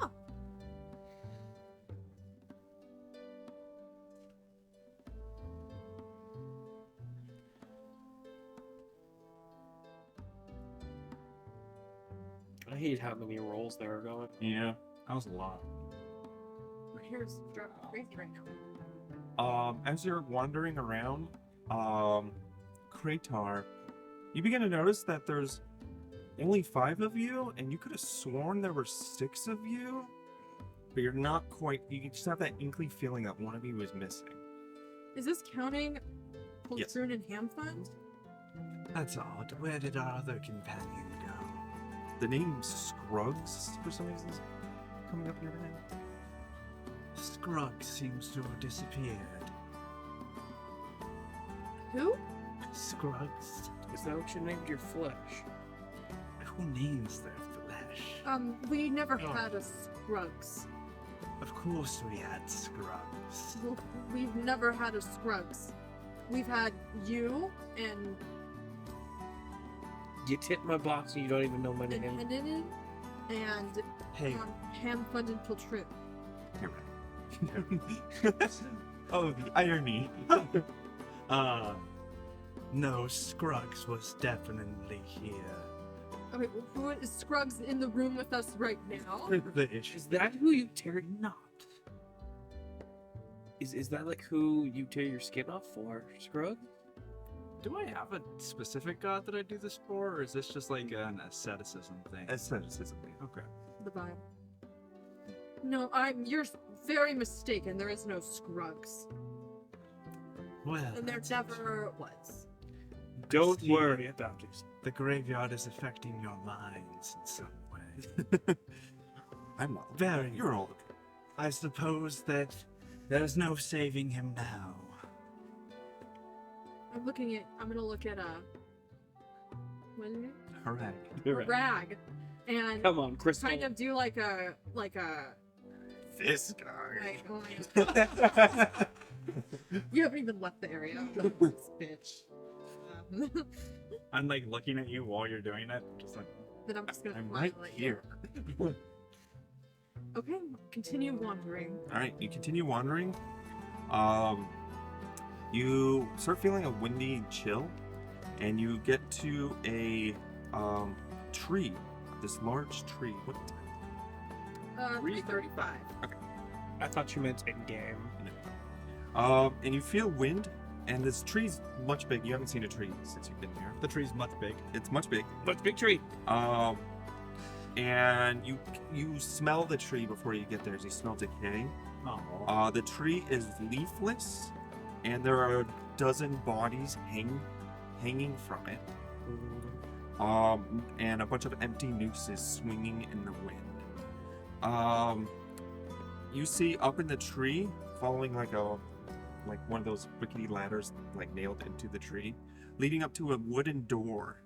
I hate how many rolls there are going. Yeah. That was a lot. My hair's driving me crazy right now. As you're wandering around, Kratar, you begin to notice that there's only 5 of you, and you could have sworn there were 6 of you, but you're not quite. You just have that inkling feeling that one of you is missing. Is this counting Yes. Poltroon and Hamfund? That's odd. Where did our other companion go? The name Scruggs, for some reason, is coming up in your head. Scruggs seems to have disappeared. Who? Scruggs? Is that what you named your flesh? Who names their flesh? We never Oh. had a Scruggs. Of course we had Scruggs. Well, we've never had a Scruggs. We've had you and You tip my box and you don't even know my name. Hennin and Hey, Hamfund and Poltroon. You're right. Oh, the irony. no, Scruggs was definitely here. Okay, well, who is Scruggs in the room with us right now? The issue. Is that who you tear? Not. Is that like who you tear your skin off for, Scrug? Do I have a specific god that I do this for, or is this just like an asceticism thing? Asceticism. Okay. The vibe. No, you're very mistaken. There is no Scruggs. Well, And there never was. Don't See, worry about it. The graveyard is affecting your minds in some way. I'm not. Very. You're old. I suppose that there's no saving him now. I'm gonna look at what is it? Hooray. Rag. And Come on, Crystal. kind of do like a This guy. like, you haven't even left the area. This bitch. I'm like looking at you while you're doing it, just like Then I'm just gonna I'm smile right at here. you. Okay, continue wandering. All right, you continue wandering. You start feeling a windy chill, and you get to a tree. This large tree. What? 335. I thought you meant in game. And you feel wind, and this tree's much big. You haven't seen a tree since you've been here. the tree's much big. It's much big. But big tree. And you smell the tree before you get there. As you smell decay. Oh. The tree is leafless, and there are a dozen bodies hanging from it. And a bunch of empty nooses swinging in the wind. You see up in the tree, following like one of those rickety ladders, like nailed into the tree, leading up to a wooden door.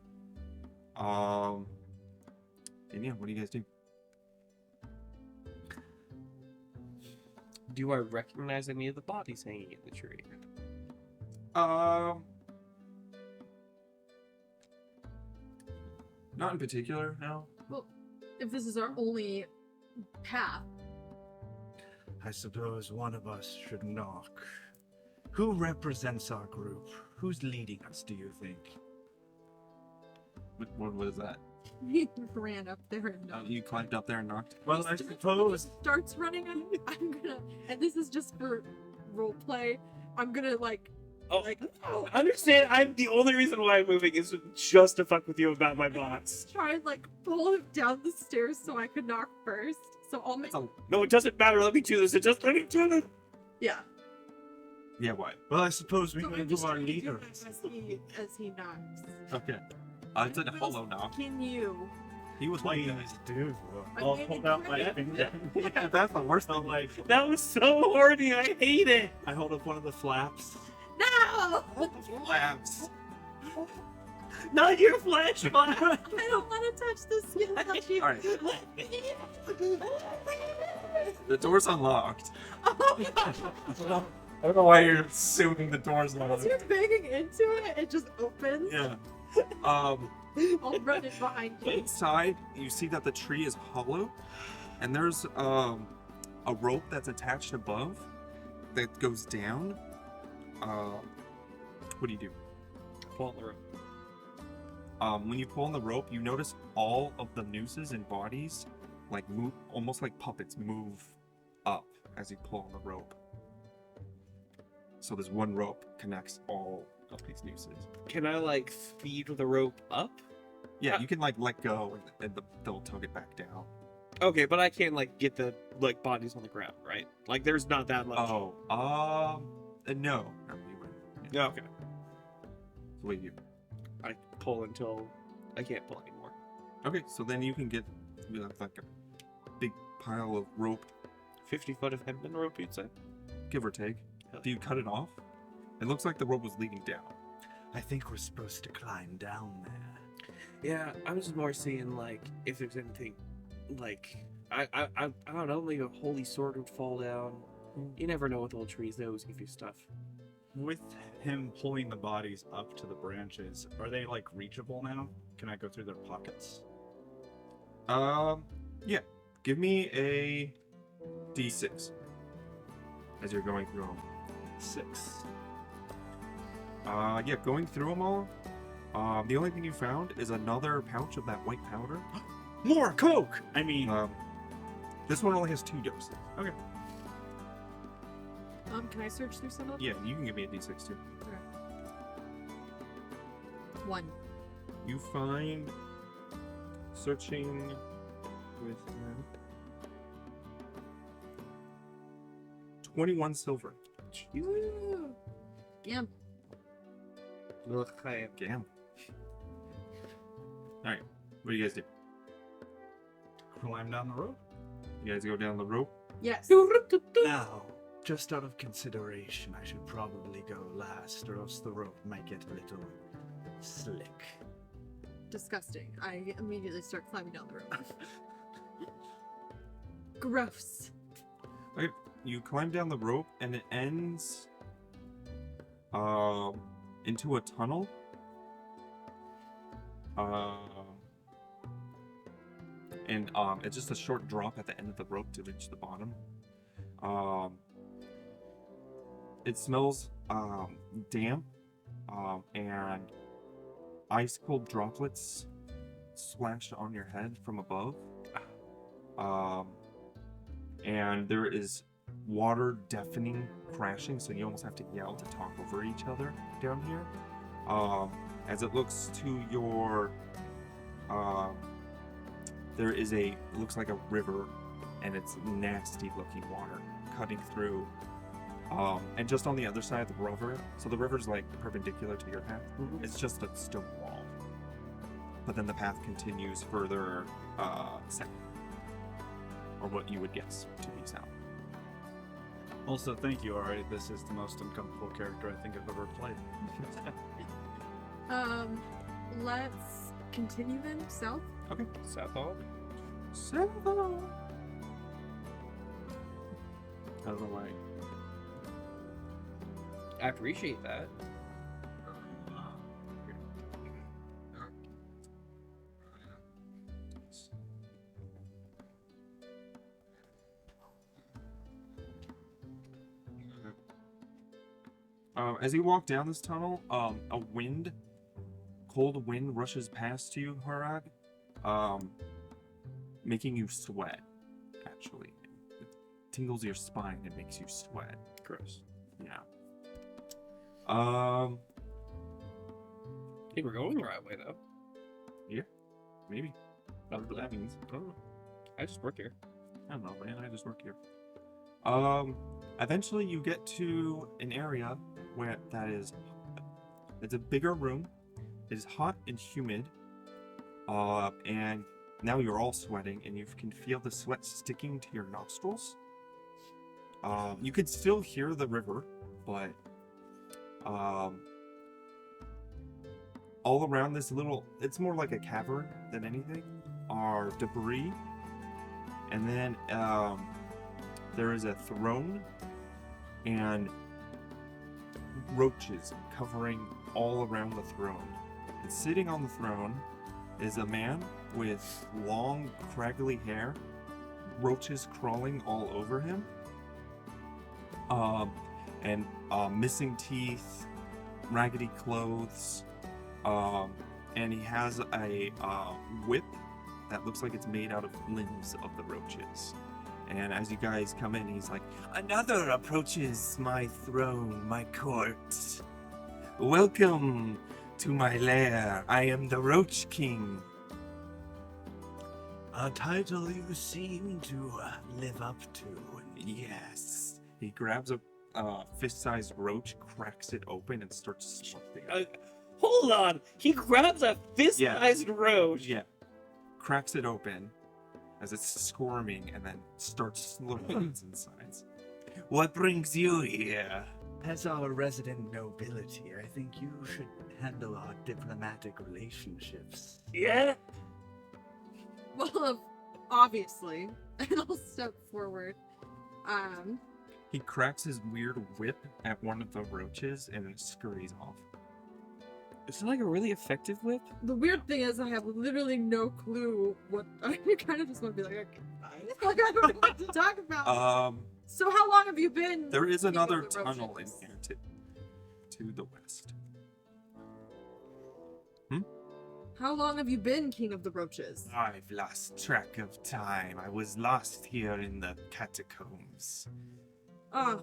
And yeah, what do you guys do? Do I recognize any of the bodies hanging in the tree? Not in particular, no. Well, if this is our only path, I suppose one of us should knock. Who represents our group? Who's leading us, do you think? What was that? he ran up there and You climbed up there and knocked? Well, I suppose. starts running. I'm gonna, and this is just for role play. I'm gonna like, Oh, like understand. I'm the only reason why I'm moving is just to fuck with you about my bots. try and like pull him down the stairs so I could knock first. So I'll make That's a No, it doesn't matter. Let me do this. It just let me do it. yeah. Yeah, what? Well, I suppose we So can I'm do just our gonna do leader. it as he knocks. Okay. It's a What hollow else knock. Can you? He was like, Please do. I I'll made hold it out my great. finger. yeah, that's the worst I'm thing. like, That was so horny. I hate it. I hold up one of the flaps. No! Flaps. Not your flesh, man. I don't want to touch the skin. All right. The door's unlocked. Oh, I don't know why you're assuming the door's as unlocked. you're banging into it, it just opens. Yeah. I'll run it behind you. Inside, you see that the tree is hollow, and there's a rope that's attached above that goes down. What do you do? Pull the rope. When you pull on the rope, you notice all of the nooses and bodies, like move, almost like puppets, move up as you pull on the rope. So there's one rope connects all of these nooses. Can I like speed the rope up? Yeah, you can like let go and they'll tug it back down. Okay, but I can't like get the like bodies on the ground, right? Like there's not that much. Oh, no. No, you wouldn't. Yeah, okay. So what do you do? I pull until I can't pull anymore. Okay, so then you can get like a big pile of rope, 50 foot of hempen rope, you'd say? give or take. Hell Do you cut it off? It looks like the rope was leading down. I think we're supposed to climb down there. Yeah, I was just more seeing like if there's anything like I don't know, maybe a holy sword would fall down. You never know with old trees; they always give you stuff. With him pulling the bodies up to the branches, are they like reachable now? Can I go through their pockets? Yeah. Give me a D6 as you're going through them. 6. Yeah, going through them all. The only thing you found is another pouch of that white powder. More coke. I mean, This one only has 2 doses. okay. Can I search through some of them? Yeah, you can give me a D6 too. Okay. 1. You find searching with 21 silver. Woo! Yeah. Damn. Alright, what do you guys do? Climb down the rope. You guys go down the rope? Yes. Now, just out of consideration, I should probably go last, or else the rope might get a little slick. Disgusting. I immediately start climbing down the rope. Gross. Okay, you climb down the rope and it ends into a tunnel. And it's just a short drop at the end of the rope to reach the bottom. It smells damp and ice cold droplets splashed on your head from above. And there is water deafening crashing, so you almost have to yell to talk over each other down here. As it looks to your there is looks like a river, and it's nasty looking water cutting through. And just on the other side of the river, so the river's like perpendicular to your path. It's just a stone wall. But then the path continues further south, or what you would guess to be south. Also, thank you, Ari. This is the most uncomfortable character I think I've ever played. Let's continue then south. Okay. South Hall. South. I don't know why. I appreciate that. As you walk down this tunnel, a cold wind rushes past you, Harag, making you sweat, actually. It tingles your spine and makes you sweat. Gross. Yeah. I think we're going the right way though. Maybe. Not what that means. Oh, I just work here. I don't know, man. I just work here. Eventually you get to an area where it's a bigger room. It is hot and humid. And now you're all sweating, and you can feel the sweat sticking to your nostrils. You can still hear the river, but all around this it's more like a cavern than anything, are debris. And then there is a throne and roaches covering all around the throne. And sitting on the throne is a man with long, craggly hair, roaches crawling all over him, and missing teeth, raggedy clothes, and he has a whip that looks like it's made out of limbs of the roaches. And as you guys come in, he's like, "Another approaches my throne, my court. Welcome to my lair. I am the Roach King." A title you seem to live up to. Yes. He grabs a fist-sized roach, cracks it open, and starts smoking it. Hold on. He grabs a fist-sized roach. Yeah. Cracks it open as it's squirming and then starts slurping its insides. "What brings you here?" As our resident nobility, I think you should handle our diplomatic relationships. Yeah. Well, obviously. And I'll step forward. He cracks his weird whip at one of the roaches and it scurries off. Is it like a really effective whip? The weird thing is I have literally no clue what I kind of just want to be like, okay, bye. Like I don't know what to talk about. So how long have you been? There is king of another the tunnel in roaches? here to the west. How long have you been king of the roaches? I've lost track of time. I was lost here in the catacombs. How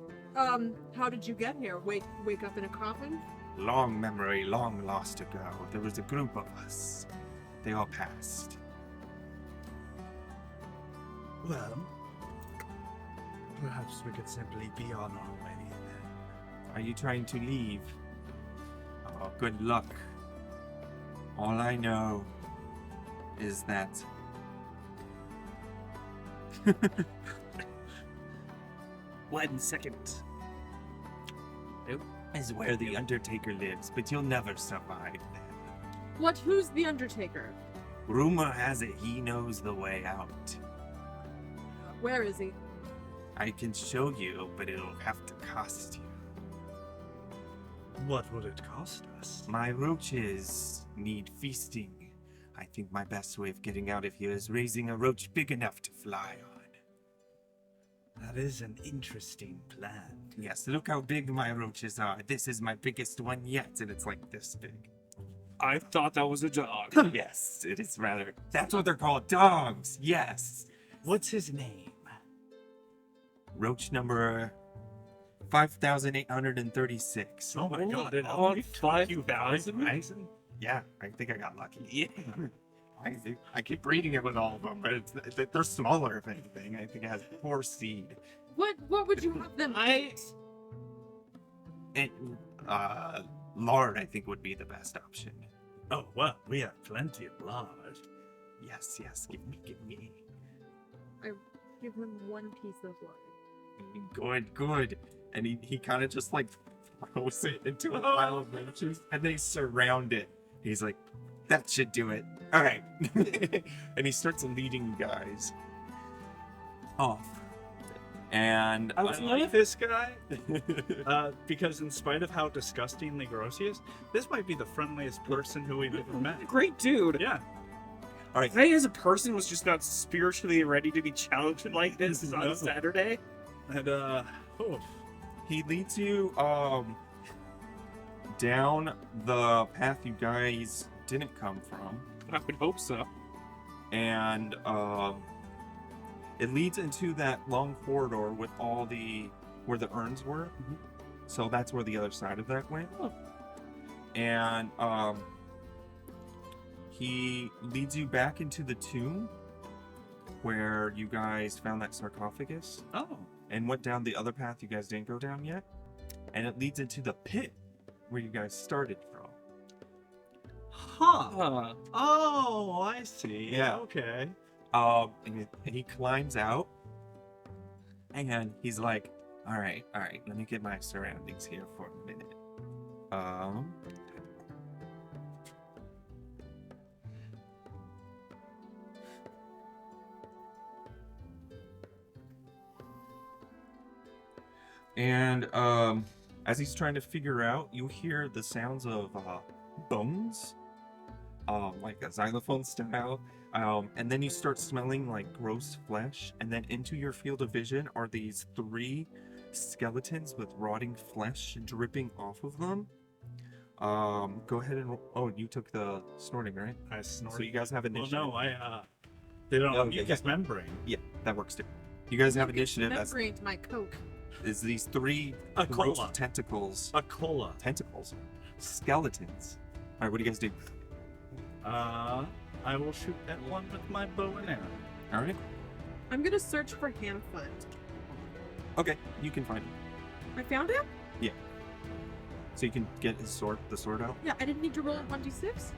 did you get here? Wake up in a coffin? Long memory, long lost ago. There was a group of us. They all passed. Well, perhaps we could simply be on our way then. Are you trying to leave? Oh, good luck. All I know is that One second. is where the Undertaker lives, but you'll never survive that. Who's the Undertaker? Rumor has it he knows the way out. Where is he? I can show you, but it'll have to cost you. What would it cost us? My roaches need feasting. I think my best way of getting out of here is raising a roach big enough to fly on. That is an interesting plan. Yes, look how big my roaches are. This is my biggest one yet, and it's like this big. I thought that was a dog. Yes, it is rather. That's what they're called, dogs. Yes. What's his name? Roach number 5,836. Oh my god, it on only took you 5,000? 5,000? Yeah, I think I got lucky. Yeah. I keep reading it with all of them, but they're smaller, if anything. I think it has 4 seed. What would you have them eat? And, lard, I think, would be the best option. Oh, well, we have plenty of lard. Yes, give me. Give him one piece of lard. Good. And he kind of just like throws it into a pile of roaches, and they surround it. He's like, that should do it. All right. And he starts leading you guys off. And I like this guy because, in spite of how disgustingly gross he is, this might be the friendliest person who we've ever met. Great dude. Yeah. all right. I, as a person, was just not spiritually ready to be challenged like this No. on Saturday. And He leads you down the path you guys didn't come from, I would hope so. and it leads into that long corridor with all where the urns were. So that's where the other side of that went. Oh. And he leads you back into the tomb where you guys found that sarcophagus. oh, and went down the other path you guys didn't go down yet, and it leads into the pit where you guys started from. Huh. Oh, I see. Yeah. Okay. And he climbs out, and he's like, all right, let me get my surroundings here for a minute. And as he's trying to figure out, you hear the sounds of bones, like a xylophone style. And then you start smelling like gross flesh, and then into your field of vision are these 3 skeletons with rotting flesh dripping off of them. Go ahead and oh, you took the snorting, right? I snorted. So you guys have initiative. Well, no, they don't have mucus membrane. Yeah, that works too. You guys have initiative. Membrane to my Coke. Is these 3 A gross cola. tentacles? A cola. Tentacles, skeletons. All right, what do you guys do? I will shoot at one with my bow and arrow. All right. I'm gonna search for Handfoot. Okay, you can find him. I found him? So you can get his sword, the sword out. Yeah, I didn't need to roll a 1d6?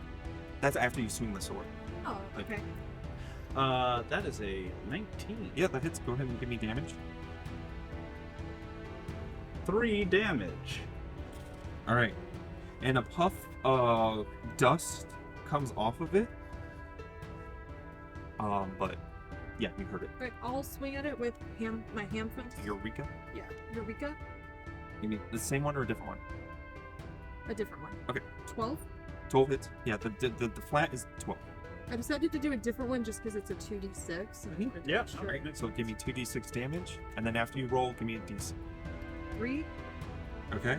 That's after you swing the sword. Oh, okay. That is a 19. Yeah, that hits. Go ahead and give me damage. 3 damage. All right. And a puff of dust comes off of it. But yeah, you heard it. Alright, I'll swing at it with my Handfoot. Eureka. Yeah, Eureka. You mean the same one or a different one? A different one. Okay. 12. 12 hits. Yeah, the flat is 12. I decided to do a different one just because it's a 2d6. And I wanted to Yeah. make sure. Okay. So give me 2d6 damage, and then after you roll, give me a d6. 3. Okay.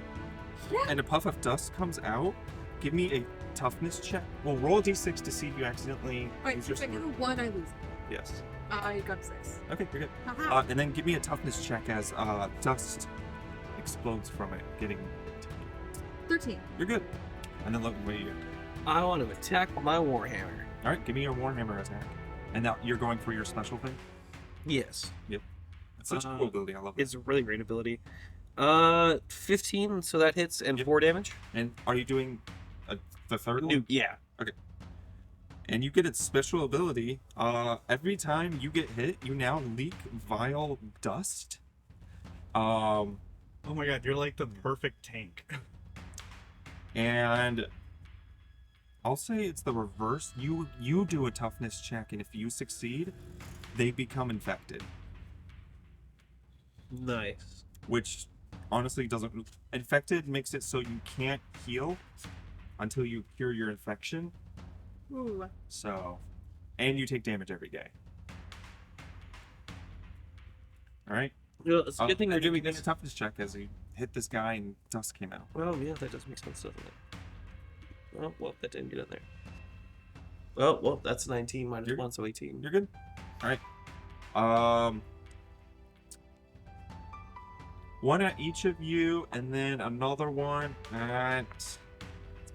Yeah. And a puff of dust comes out. Give me a toughness check. Well, roll a d6 to see if you accidentally Alright, lose so your if I get a sword. 1, I lose. Yes. I got a 6. Okay, you're good. Haha. And then give me a toughness check as dust explodes from it, getting. 13. You're good. And then look what you get. I want to attack with my warhammer. All right, give me your warhammer attack. And now you're going for your special thing. Yes, It's such a cool ability. I love it. it's a really great ability. 15, so that hits, and Yep. 4 damage. And are you doing the third one? New, yeah. And you get its special ability. Every time you get hit, you now leak vile dust. Oh my god, you're like the perfect tank. And I'll say it's the reverse. You do a toughness check, and if you succeed, they become infected. Nice. Which honestly doesn't. Infected makes it so you can't heal until you cure your infection. Ooh. So, and you take damage every day. All right. Well, it's a good thing they're doing this this. toughness check as you hit this guy and dust came out. Well, yeah, that does make sense, doesn't it? Oh, well, that didn't get in there. Well, that's 19 minus You're- 1, so 18. You're good. All right. One at each of you, and then another one at. Let's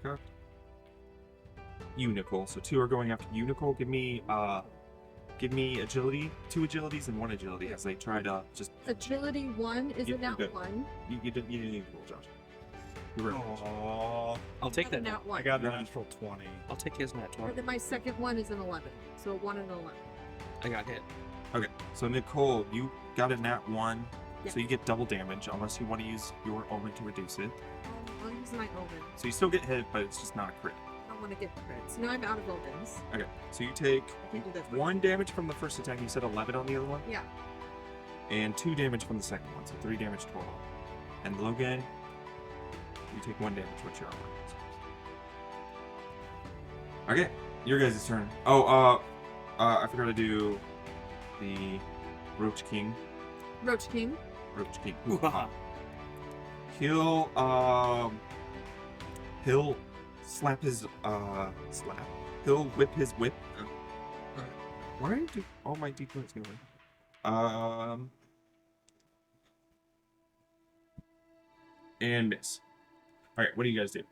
go. You, Nicole. So 2 are going after you, Nicole. Give me agility, 2 agilities and 1 agility as they try to just. Agility 1 is You're a nat good. 1. You didn't need to roll, Josh. You were. Aww. I'll take Got a that. nat 1. I got a Yeah. natural 20. I'll take his nat And 20. then my second one is an 11. So a 1 and an 11. I got hit. Okay, so Nicole, you got a nat 1, Yeah. so you get double damage unless you want to use your omen to reduce it. I'll use my omen. So you still get hit, but it's just not a crit. I don't want to get crits. Now I'm out of omens. Okay, so you take I can do that. 1 damage from the first attack. You said 11 on the other one, Yeah. and 2 damage from the second one, so 3 damage total. And Logan, you take 1 damage with your armor. Okay, your guys' turn. Oh, I forgot to do the Roach King. Roach King. Roach King. Ooh-ha. He'll slap his He'll whip his whip. Why do all my d20s going? And miss. All right, what do you guys do?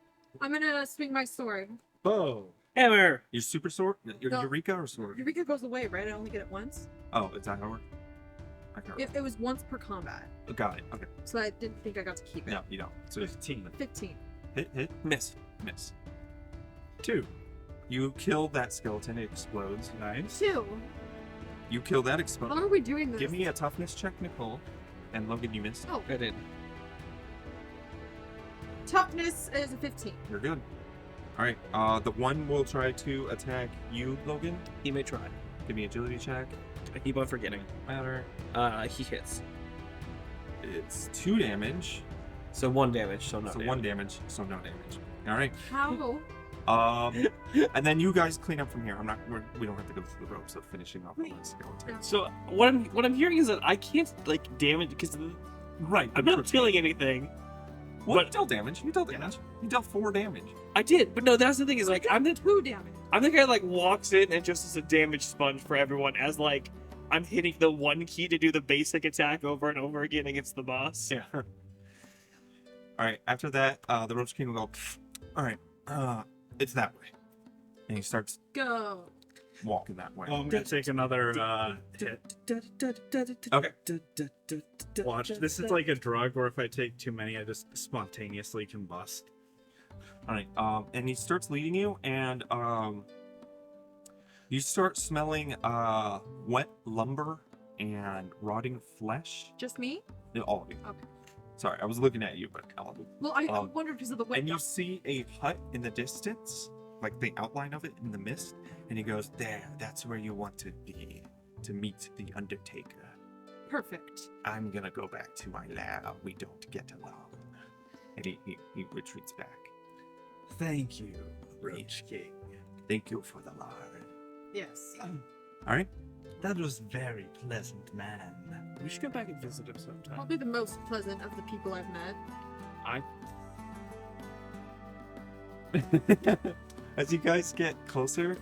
I'm gonna swing my sword. Bow. Hammer! Your super sword? Your No. Eureka or sword? Eureka goes away, right? I only get it once. Oh, is that how it works? I can't It was once per combat, remember. Got it. Okay. so I didn't think I got to keep it. No, you don't. So it's 15. 15. hit, Miss. miss. 2. You kill that skeleton. It explodes. Nice. 2. You kill that How explosion. are we doing this? Give me a toughness check, Nicole. And Logan, you missed. Oh, I did. toughness is a 15. You're good. All right. The one will try to attack you, Logan. He may try. Give me agility check. I keep on forgetting. Matter. He hits. It's 2 damage. So 1 damage, so no so damage. 1 damage. So no damage. All right. How? And then you guys clean up from here. We don't have to go through the ropes of finishing off all the skeletons. So what I'm hearing is that I can't like damage because Right. I'm not feeling anything. Well, but- you dealt damage. You dealt damage. You dealt 4 damage. I did, but no, that's the thing is like I'm the 2 damage. guy that like walks in and just is a damage sponge for everyone as like I'm hitting the one key to do the basic attack over and over again against the boss. Yeah. All right. After that, the Roach King will go. All right. It's that way, and he starts Go. walking that way. Well, I'm gonna take another hit. Okay. Watch. This is like a drug where if I take too many, I just spontaneously combust. All right. And he starts leading you, and you start smelling wet lumber and rotting flesh. Just me? All of you. Okay. Sorry, I was looking at you, but all of you. Well, I wondered because of the And you window. see a hut in the distance, like the outline of it in the mist, and he goes, "There, that's where you want to be, to meet the Undertaker. Perfect. I'm gonna go back to my lab. We don't get along." And he retreats back. Thank you, Roach King. Thank you for the lard. Yes. All right. That was very pleasant, man. We should go back and visit him sometime. Probably the most pleasant of the people I've met. As you guys get closer,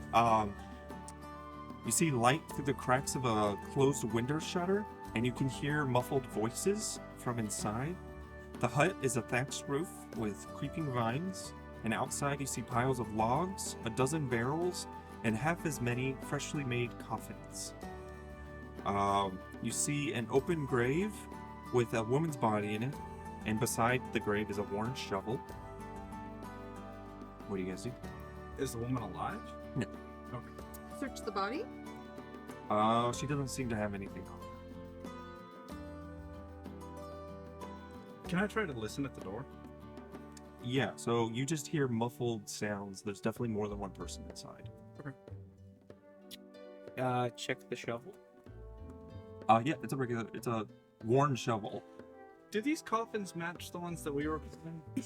you see light through the cracks of a closed window shutter, and you can hear muffled voices from inside. The hut is a thatched roof with creeping vines, and outside you see piles of logs, a dozen barrels, and half as many freshly made coffins. You see an open grave with a woman's body in it, and beside the grave is a worn shovel. What do you guys do? Is the woman alive? No. Okay. Search the body. She doesn't seem to have anything on. Can I try to listen at the door? Yeah, so you just hear muffled sounds. There's definitely more than one person inside. Check the shovel. Yeah, it's a worn shovel. Do these coffins match the ones that we were in?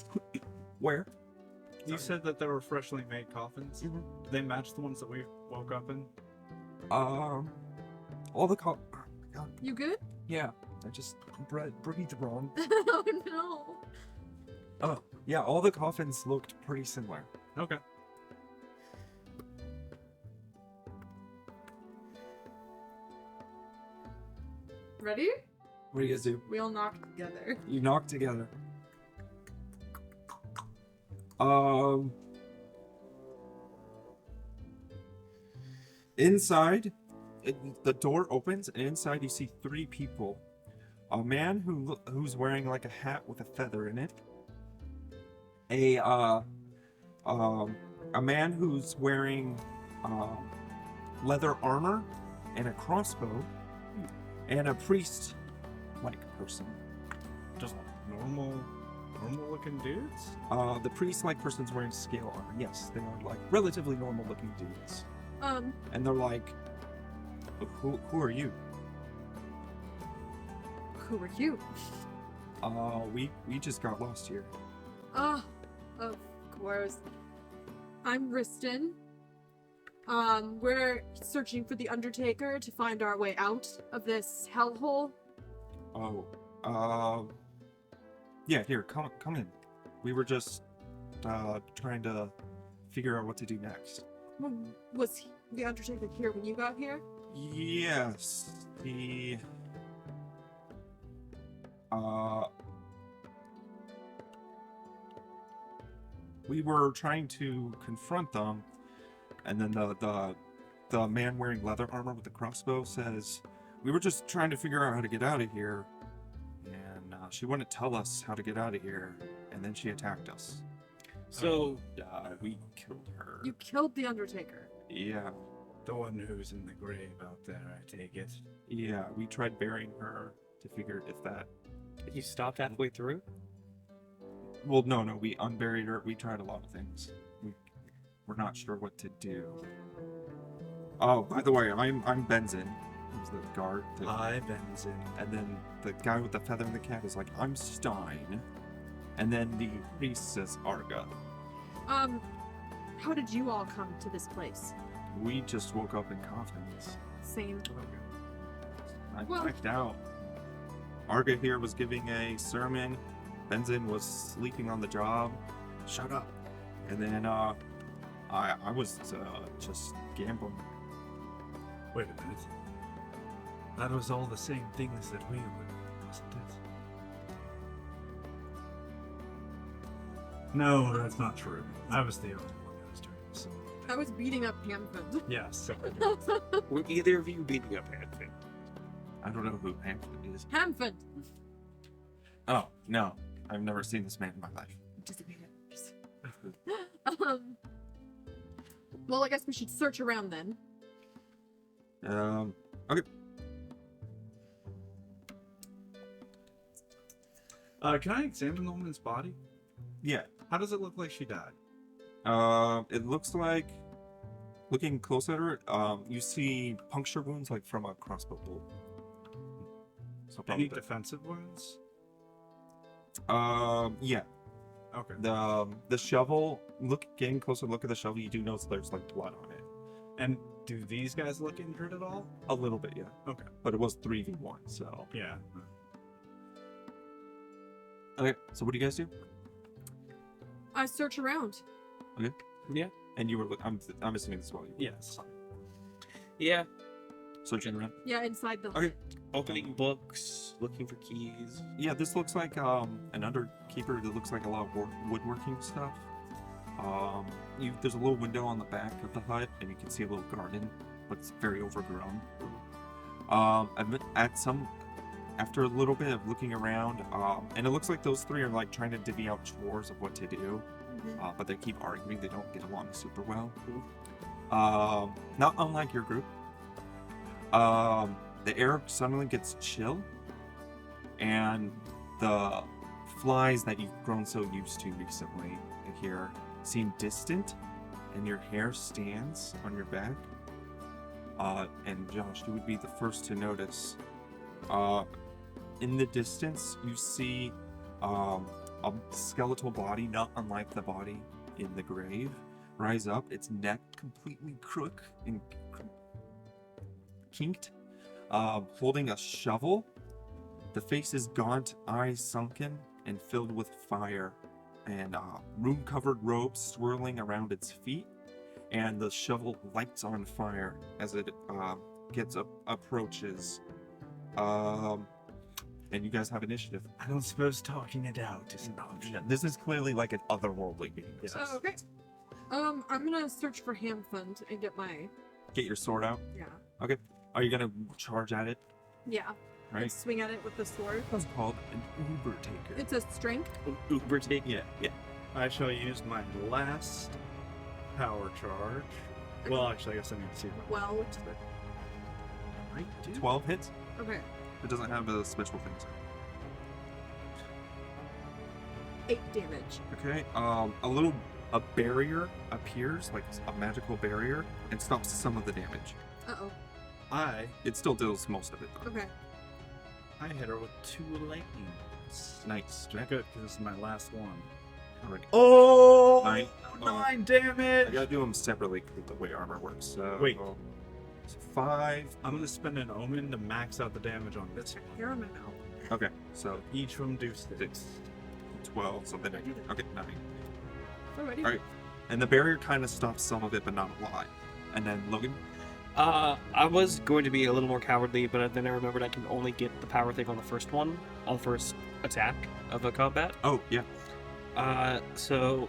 Where? You said that they were freshly made coffins. Mhm. Do they match the ones that we woke up in? All the oh my God. You good? Yeah, I just breathed wrong. Oh no. Oh, yeah, all the coffins looked pretty similar. Okay. Ready? What do you guys do? We all knock together. You knock together. Inside, the door opens, and inside you see 3 people. A man who's wearing like a hat with a feather in it. A man who's wearing leather armor and a crossbow, and a priest-like person. Just normal looking dudes? The priest-like person's wearing scale armor. Yes, they are like relatively normal-looking dudes. And they're like, who are you? Who are you? We just got lost here. Oh, of course. I'm Riston. We're searching for the Undertaker to find our way out of this hellhole. Oh, yeah, here, come in. We were just trying to figure out what to do next. Was the Undertaker here when you got here? Yes, we were trying to confront them, and then the man wearing leather armor with the crossbow says, we were just trying to figure out how to get out of here, and she wouldn't tell us how to get out of here, and then she attacked us. So, We killed her. You killed the Undertaker. Yeah, The one who's in the grave out there, I take it. yeah. We tried burying her to figure if that. you stopped halfway through? Well, no. We unburied her. We tried a lot of things. We're not sure what to do. Oh, by the way, I'm Benzin. Who's the guard? I, Benzin. And then the guy with the feather in the cap is like, I'm Stein. And then the priest says Arga. How did you all come to this place? We just woke up in coffins. Same. I Well- blacked out. Arga here was giving a sermon. Benzin was sleeping on the job. Shut up. And then I was just gambling. Wait a minute. That was all the same things that we were, wasn't it? No, that's not true. I was the only one who was doing this. I was beating up Hamfund. Yes. Were either of you beating up Hanford? I don't know who Pamphlet is. Hamfund! Oh, no. I've never seen this man in my life. Anticipated. Well, I guess we should search around then. Okay. Can I examine the woman's body? Yeah. How does it look like she died? It looks like, looking close at her, you see puncture wounds like from a crossbow bolt. So Any probably, defensive wounds? yeah. Okay. The shovel, getting closer look at the shovel, you do notice there's like blood on it. And do these guys look injured at all? A little bit, yeah. Okay. But it was 3v1, so. Yeah. Okay, so what do you guys do? I search around. Yeah. And you were, I'm assuming this is while you were Yes. Yeah. searching around. Yeah, inside the. Okay. Opening books, looking for keys. Yeah, this looks like an underkeeper that looks like a lot of woodworking stuff. There's a little window on the back of the hut, and you can see a little garden, but it's very overgrown. After a little bit of looking around, and it looks like those three are like trying to divvy out chores of what to do, but they keep arguing. They don't get along super well. Not unlike your group. The air suddenly gets chill, and the flies that you've grown so used to recently here seem distant, and your hair stands on your back. And Josh, you would be the first to notice. In the distance, you see a skeletal body, not unlike the body in the grave, rise up. Its neck completely crook and kinked, holding a shovel. The face is gaunt, eyes sunken and filled with fire, and rune-covered robes swirling around its feet. And the shovel lights on fire as it approaches. And you guys have initiative. I don't suppose talking it out is an option. This is clearly like an otherworldly game. Yes. Oh, okay. I'm gonna search for Hamfund and get my. Get your sword out. Yeah. Are you gonna charge at it? Yeah. Right. And swing at it with the sword. It's called an Uber Taker. It's a strength. Uber take. Yeah. I shall use my last power charge. Well, actually, I guess I need to see what. Well, I do. 12 hits. okay. It doesn't have a special thing. 8 damage. Okay. A barrier appears, like a magical barrier, and stops some of the damage. Uh-oh. It still deals most of it though. Okay. I hit her with 2 lightnings. Nice. Jack. Good, because this is my last one. Alright. Oh! 9. 9 damage! I gotta do them separately with the way armor works. So, Wait. So 5. I'm gonna spend an omen to max out the damage on this. Hair in my mouth. Okay. So Each from do 6. 12. So then okay, 9. Alrighty. Alright. And the barrier kind of stops some of it, but not a lot. And then Logan. I was going to be a little more cowardly, but then I remembered I can only get the power thing on the first one, on the first attack of a combat. Oh yeah. So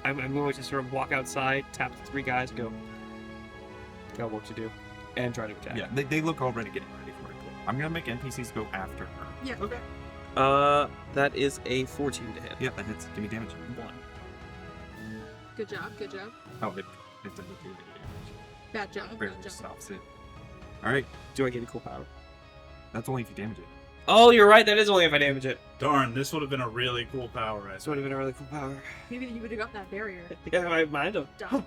I'm going to sort of walk outside, tap the 3 guys, go. Got work to do, and try to attack. Yeah. They look already getting ready I'm gonna make NPCs go after her. Yeah. Okay. That is a 14 to hit. Yeah, that hits. Give me damage. 1. Good job. Good job. Oh, it doesn't do any damage. Bad job. Barely Bad just job. stops it. Alright, Do I get a cool power? that's only if you damage it. Oh, you're right. That is only if I damage it. Darn, this would have been a really cool power. This would have been a really cool power. Maybe you would have got that barrier. Yeah, I might have. Dumb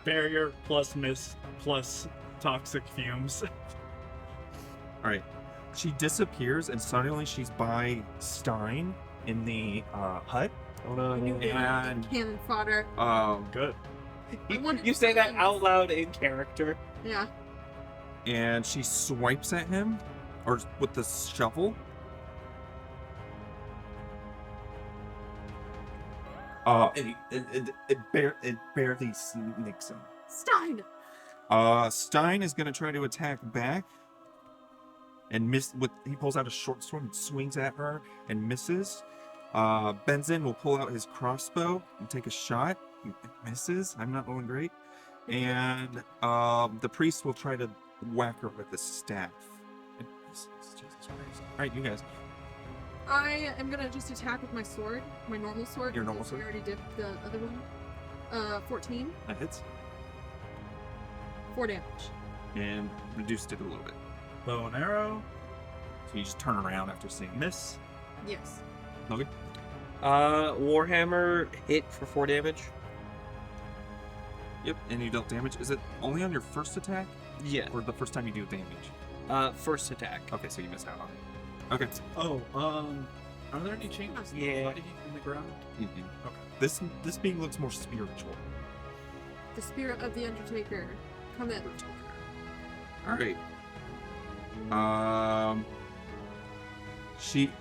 barrier. Barrier plus mist plus toxic fumes. Alright. She disappears and suddenly she's by Stein in the hut. Oh no. I knew they were And- cannon fodder. Good. I wanted You say that friends. out loud in character. Yeah. And she swipes at him or with the shovel. It barely snicks him. Stein. Stein is gonna try to attack back and miss with he pulls out a short sword and swings at her and misses. Benzin will pull out his crossbow and take a shot. Misses. I'm not rolling great. And the priest will try to whack her with the staff. It misses. Jesus Christ. Alright, you guys. I am gonna just attack with my sword, my normal sword. Your normal because sword? We already did the other one. 14, That hits. 4 damage. And reduced it a little bit. Bow and arrow. So you just turn around after seeing it. Miss. Yes. Logan? Warhammer hit for 4 damage. Yep, and you dealt damage. Is it only on your first attack? Yeah. Or the first time you do damage? First attack. Okay, so you missed out on it. Okay. Oh, are there any changes in the Yeah. body in the ground? Mhm. Okay. This being looks more spiritual. The spirit of the Undertaker. Come in. Alright. She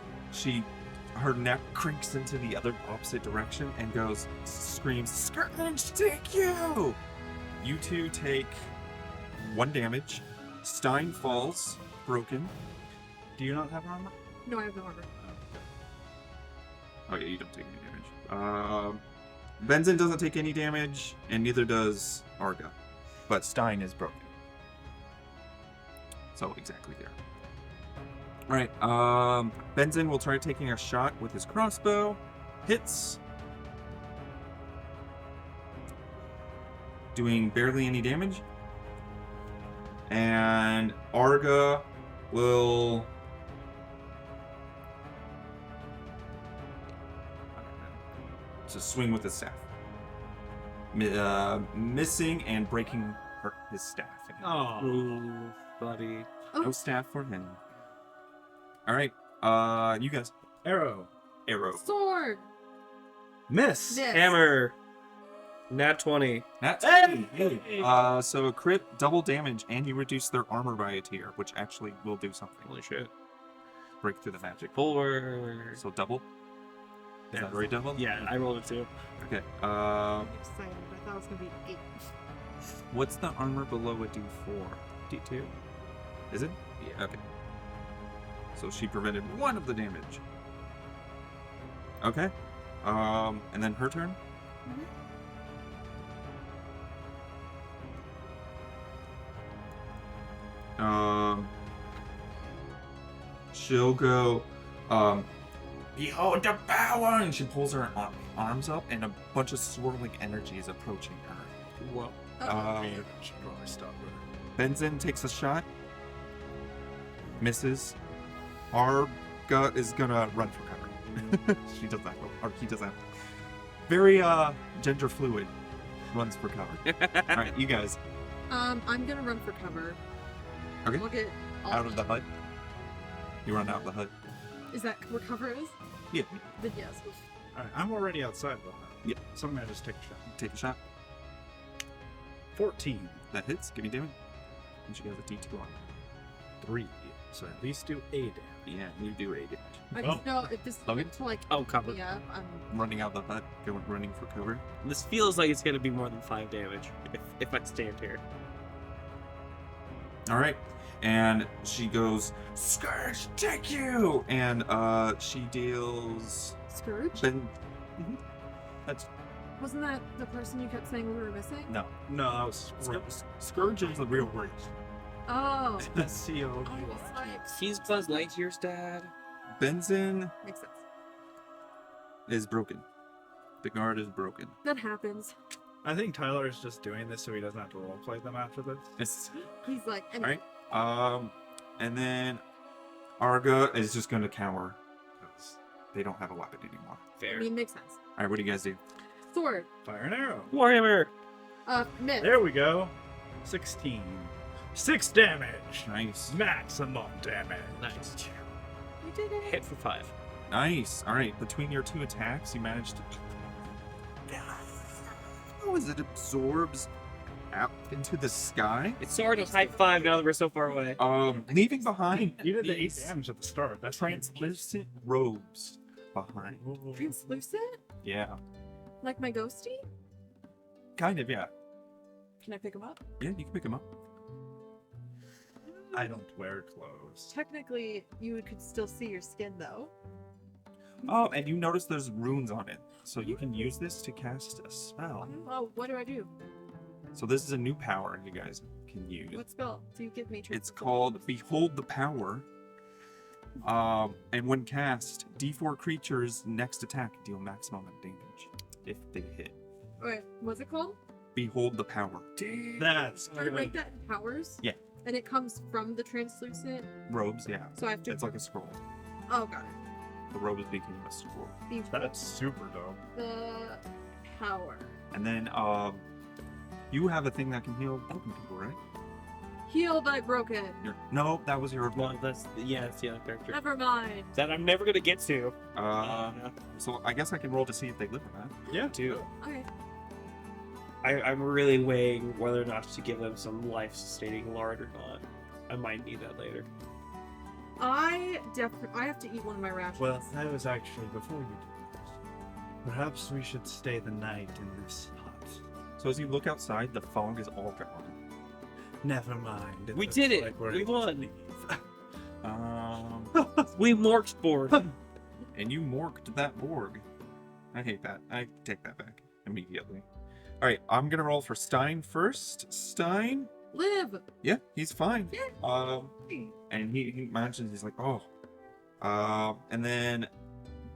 her neck crinks into the other opposite direction and screams, "Scourge, take you!" You two take 1 damage. Stein falls, broken. Do you not have armor? No, I have no armor. Oh yeah, you don't take any damage. Benzin doesn't take any damage, and neither does Arga. But Stein is broken. So exactly there. Alright, Benzin will try taking a shot with his crossbow. Hits. Doing barely any damage. And Arga will... to swing with his staff. Missing and breaking his staff. Oh. Ooh, buddy. No staff for him. Alright, you guys. Arrow. Arrow. Sword. Miss. This. Hammer. Nat 20. That's Hey! so a crit, double damage, and you reduce their armor by a tier, which actually will do something. Holy shit. Break through the magic. Forward. So double? Is that right, double? Yeah, I rolled it too. Okay. I'm excited. I thought it was gonna be 8. What's the armor below a D4? D2. Is it? Yeah. Okay. So she prevented 1 of the damage. Okay. And then her turn? She'll go, behold the power! And she pulls her arms up, and a bunch of swirling energy is approaching her. Whoa. Should probably stop her. Benzin takes a shot, misses. Arga is gonna run for cover. She does that, or he does that. Very gender fluid. Runs for cover. All right, you guys. I'm gonna run for cover. Okay. Look at all Out of the hut. You run out of the hut. Is that where cover is? Yeah. Then yes. Alright, I'm already outside the hut. Yeah. So I'm gonna just take a shot. Take a shot. 14. That hits. Give me damage. And she has a D2 on. 3. So at least do A damage. Yeah, you do 8 damage. I just know if this Logan? to like Oh, cover. yeah, I'm Running out of the hut, running for cover. This feels like it's gonna be more than 5 damage if I stand here. All right. And she goes, Scourge, take you! And she deals. Scourge. That's Wasn't that the person you kept saying we were missing? no. No, that was Scourge is the real word. Oh. Sealed. I was like, He's Buzz Lightyear's dad. Benzin makes sense. is broken. The guard is broken. That happens. I think Tyler is just doing this so he doesn't have to roleplay them after this. It's He's like, all right. And then Arga is just going to cower because they don't have a weapon anymore. I Fair. mean, makes sense. All right, what do you guys do? Sword. Fire an arrow. Warhammer. Myth. There we go. 16. 6 damage. Nice, Maximum damage. Nice. You did it. Hit for 5. nice. All right, between your 2 attacks, you managed to. How is it absorbs out into the sky? It's sort of high 5 now that we're so far away. Leaving behind You did the 8 these damage at the start. That's translucent robes behind. Translucent? Yeah, Like my ghosty? kind of. Yeah, Can I pick him up? yeah. You can pick them up. I don't wear clothes. Technically, you could still see your skin though. Oh, and you notice there's runes on it, so you can use this to cast a spell. Oh, what do I do? So this is a new power you guys can use. What spell do you give me? It's translucent? called Behold the Power. And when cast, D4 creatures next attack deal maximum damage if they hit. Wait, what's it called? Behold the Power. That's Can I break that in powers? Yeah. And it comes from the translucent, Robes, yeah. so I have to. It's like a scroll. Oh, got it. The robes became a scroll. That's super dope. The power. And then you have a thing that can heal broken people, right? Heal thy broken. No, that was your No, that's the other character. Never mind. That I'm never gonna get to. So I guess I can roll to see if they live or not. Yeah. Too. Okay. I'm really weighing whether or not to give them some life-sustaining lard or not. I might need that later. I have to eat one of my rations. Well, that was actually before you did this. Perhaps we should stay the night in this hut. So as you look outside, the fog is all gone. Never mind. We looks did it! like we're We able to won! leave. We Morkborg! And you morked that Borg. I hate that. I take that back immediately. All right, I'm gonna roll for Stein first. Stein, Live. yeah, he's fine. Yeah. And he mentions he's like, oh, and then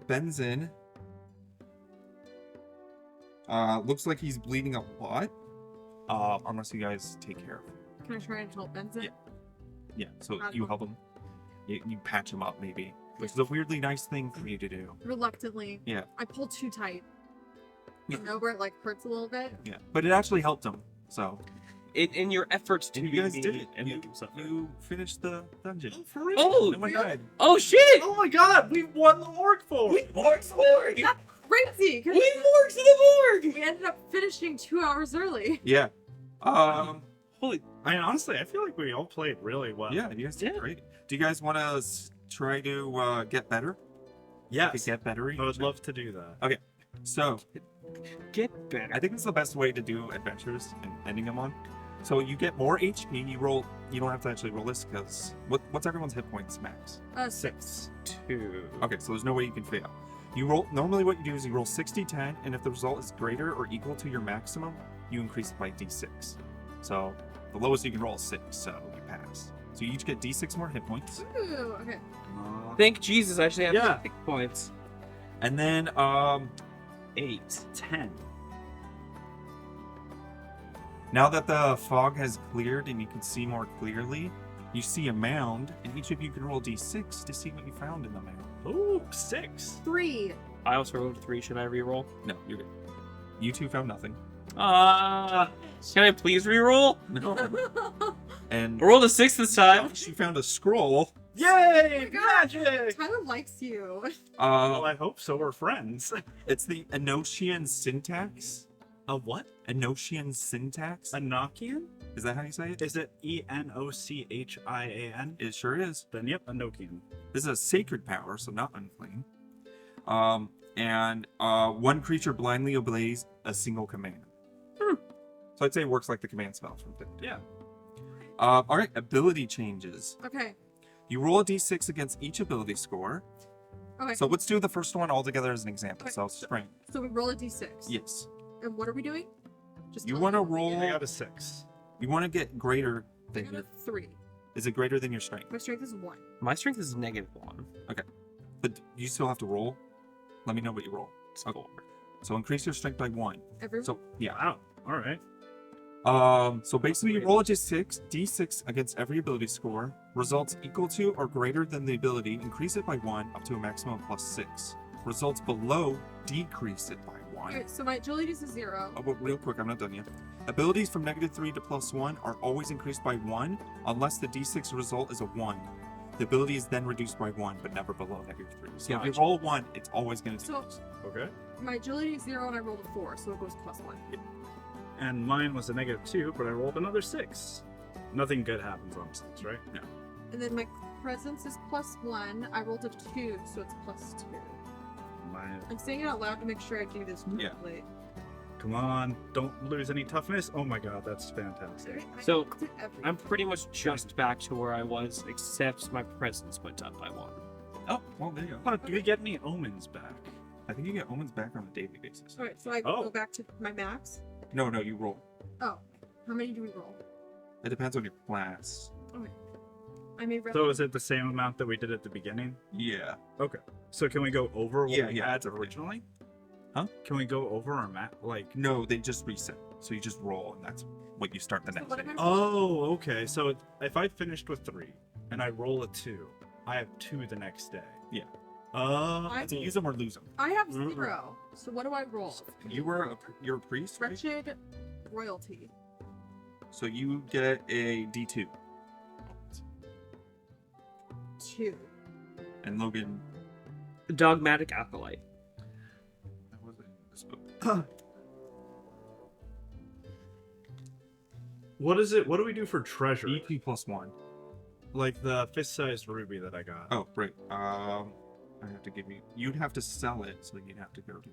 Benzin. Looks like he's bleeding a lot. Unless you guys take care of him. Can I try and help Benson? Yeah. Yeah, so How do you I- help him. You patch him up maybe, which is a weirdly nice thing for you to do. Reluctantly. Yeah. I pull too tight. You know where it like hurts a little bit? Yeah, but it actually helped him. So In your efforts to and you be guys me did it. and You, make him suffer. you finished the dungeon. For real? Oh! Oh my god! Oh shit! Oh my god, we won the Morkborg! We Morked the Borg! That's crazy! 'Cause We Morked the Borg! we ended up finishing 2 hours early. Yeah. Holy, I mean, honestly, I feel like we all played really well. Yeah, you guys did Yeah. great. Do you guys want to try to get better? Yes. Get better. I would love to do that. So get better. I think it's the best way to do adventures and ending them on. So you get more HP. You roll. You don't have to actually roll this because what's everyone's hit points max? 6. 2. Okay, so there's no way you can fail. You roll. Normally, what you do is you roll 60, 10, and if the result is greater or equal to your maximum, you increase it by d6. So the lowest you can roll is 6, so you pass. So you each get d6 more hit points. Ooh, okay. Thank Jesus, I actually have Yeah. hit points. And then 8. 10. now that the fog has cleared and you can see more clearly, you see a mound, and each of you can roll d6 to see what you found in the mound. Ooh, 6. 3. I also rolled 3. Should I reroll? No, you're good. You two found nothing. Can I please reroll? No. And I rolled a 6 this time. she found a scroll. Yay! God. Magic! Tyler likes you. Well, I hope so. We're friends. It's the Enochian syntax. A what? Enochian syntax. Enochian? Is that how you say it? Is it Enochian? It sure is. Then yep, Enochian. This is a sacred power, so not unclean. And one creature blindly obeys a single command. So I'd say it works like the command spell from 50. Yeah. All right, ability changes. Okay. You roll a d6 against each ability score. Okay. So let's do the first one all together as an example. Okay. So spring. So we roll a d6. Yes. And what are we doing? Just You tell want to me. roll. I got a 6. You want to get greater I than got your. a 3. Is it greater than your strength? My strength is 1. My strength is -1. But you still have to roll. Let me know what you roll. Okay. So increase your strength by 1. Everyone? So yeah. Wow. All right. So basically, you roll a d6 against every ability score. Results equal to or greater than the ability, increase it by 1 up to a maximum of +6. Results below, decrease it by 1. Okay, so my agility is a 0. Oh, but real quick, I'm not done yet. Abilities from -3 to +1 are always increased by 1 unless the d6 result is a 1. The ability is then reduced by 1, but never below -3. So if you Gotcha. roll 1, it's always going to So- decrease. Okay. My agility is 0 and I rolled a 4, so it goes +1. And mine was a -2, but I rolled another 6. Nothing good happens on 6, right? No. And then my presence is +1. I rolled a 2, so it's +2. Mine. I'm saying it out loud to make sure I do this Yeah. correctly. Come on, don't lose any toughness. Oh my god, that's fantastic. Sorry, I So, did everything. I'm pretty much just back to where I was, except my presence went up by 1. Oh, well, there you go. Huh, do we get any omens back? I think you get omens back on a daily basis. Alright, so I Oh. go back to my max. No, you roll. Oh, how many do we roll? It depends on your class. I may roll. So is it the same amount that we did at the beginning? Yeah. Okay. So can we go over what Yeah, we yeah, had it's okay. originally? Huh? Can we go over our map? Like, No, they just reset. So you just roll, and that's what you start the So next what day. if I- oh, okay. So if I finished with 3 and I roll a 2, I have 2 the next day. Yeah. I- So use them or lose them. I have 0. So what do I roll? You're a priest, right? Wretched royalty. So you get a D2. 2. And Logan, Dogmatic Acolyte. that wasn't in this book. What is it? What do we do for treasure? EP +1. Like the fist-sized ruby that I got. Oh, right. I have to give you. You'd have to sell it, so you'd have to go to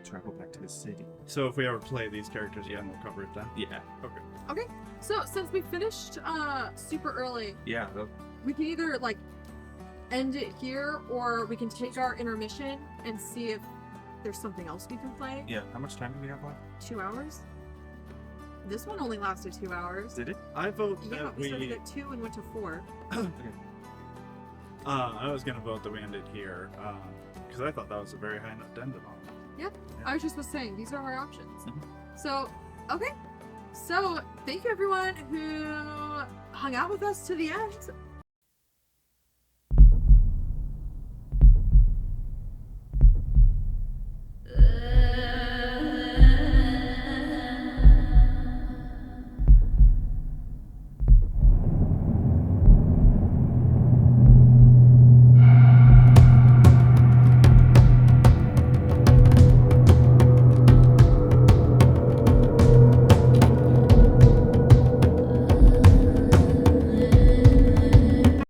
travel back to the city. So if we ever play these characters again, we'll cover it then. Yeah. Okay. So since we finished super early, Yeah. we can either like end it here or we can take our intermission and see if there's something else we can play. Yeah. How much time do we have left? 2 hours? This one only lasted 2 hours. Did it? I vote Yeah, that we started we. at 2 and went to 4. Okay. I was gonna vote that we end it here because I thought that was a very high note to end it on. I was just saying, these are our options. Mhm. So, okay. So, thank you everyone who hung out with us to the end.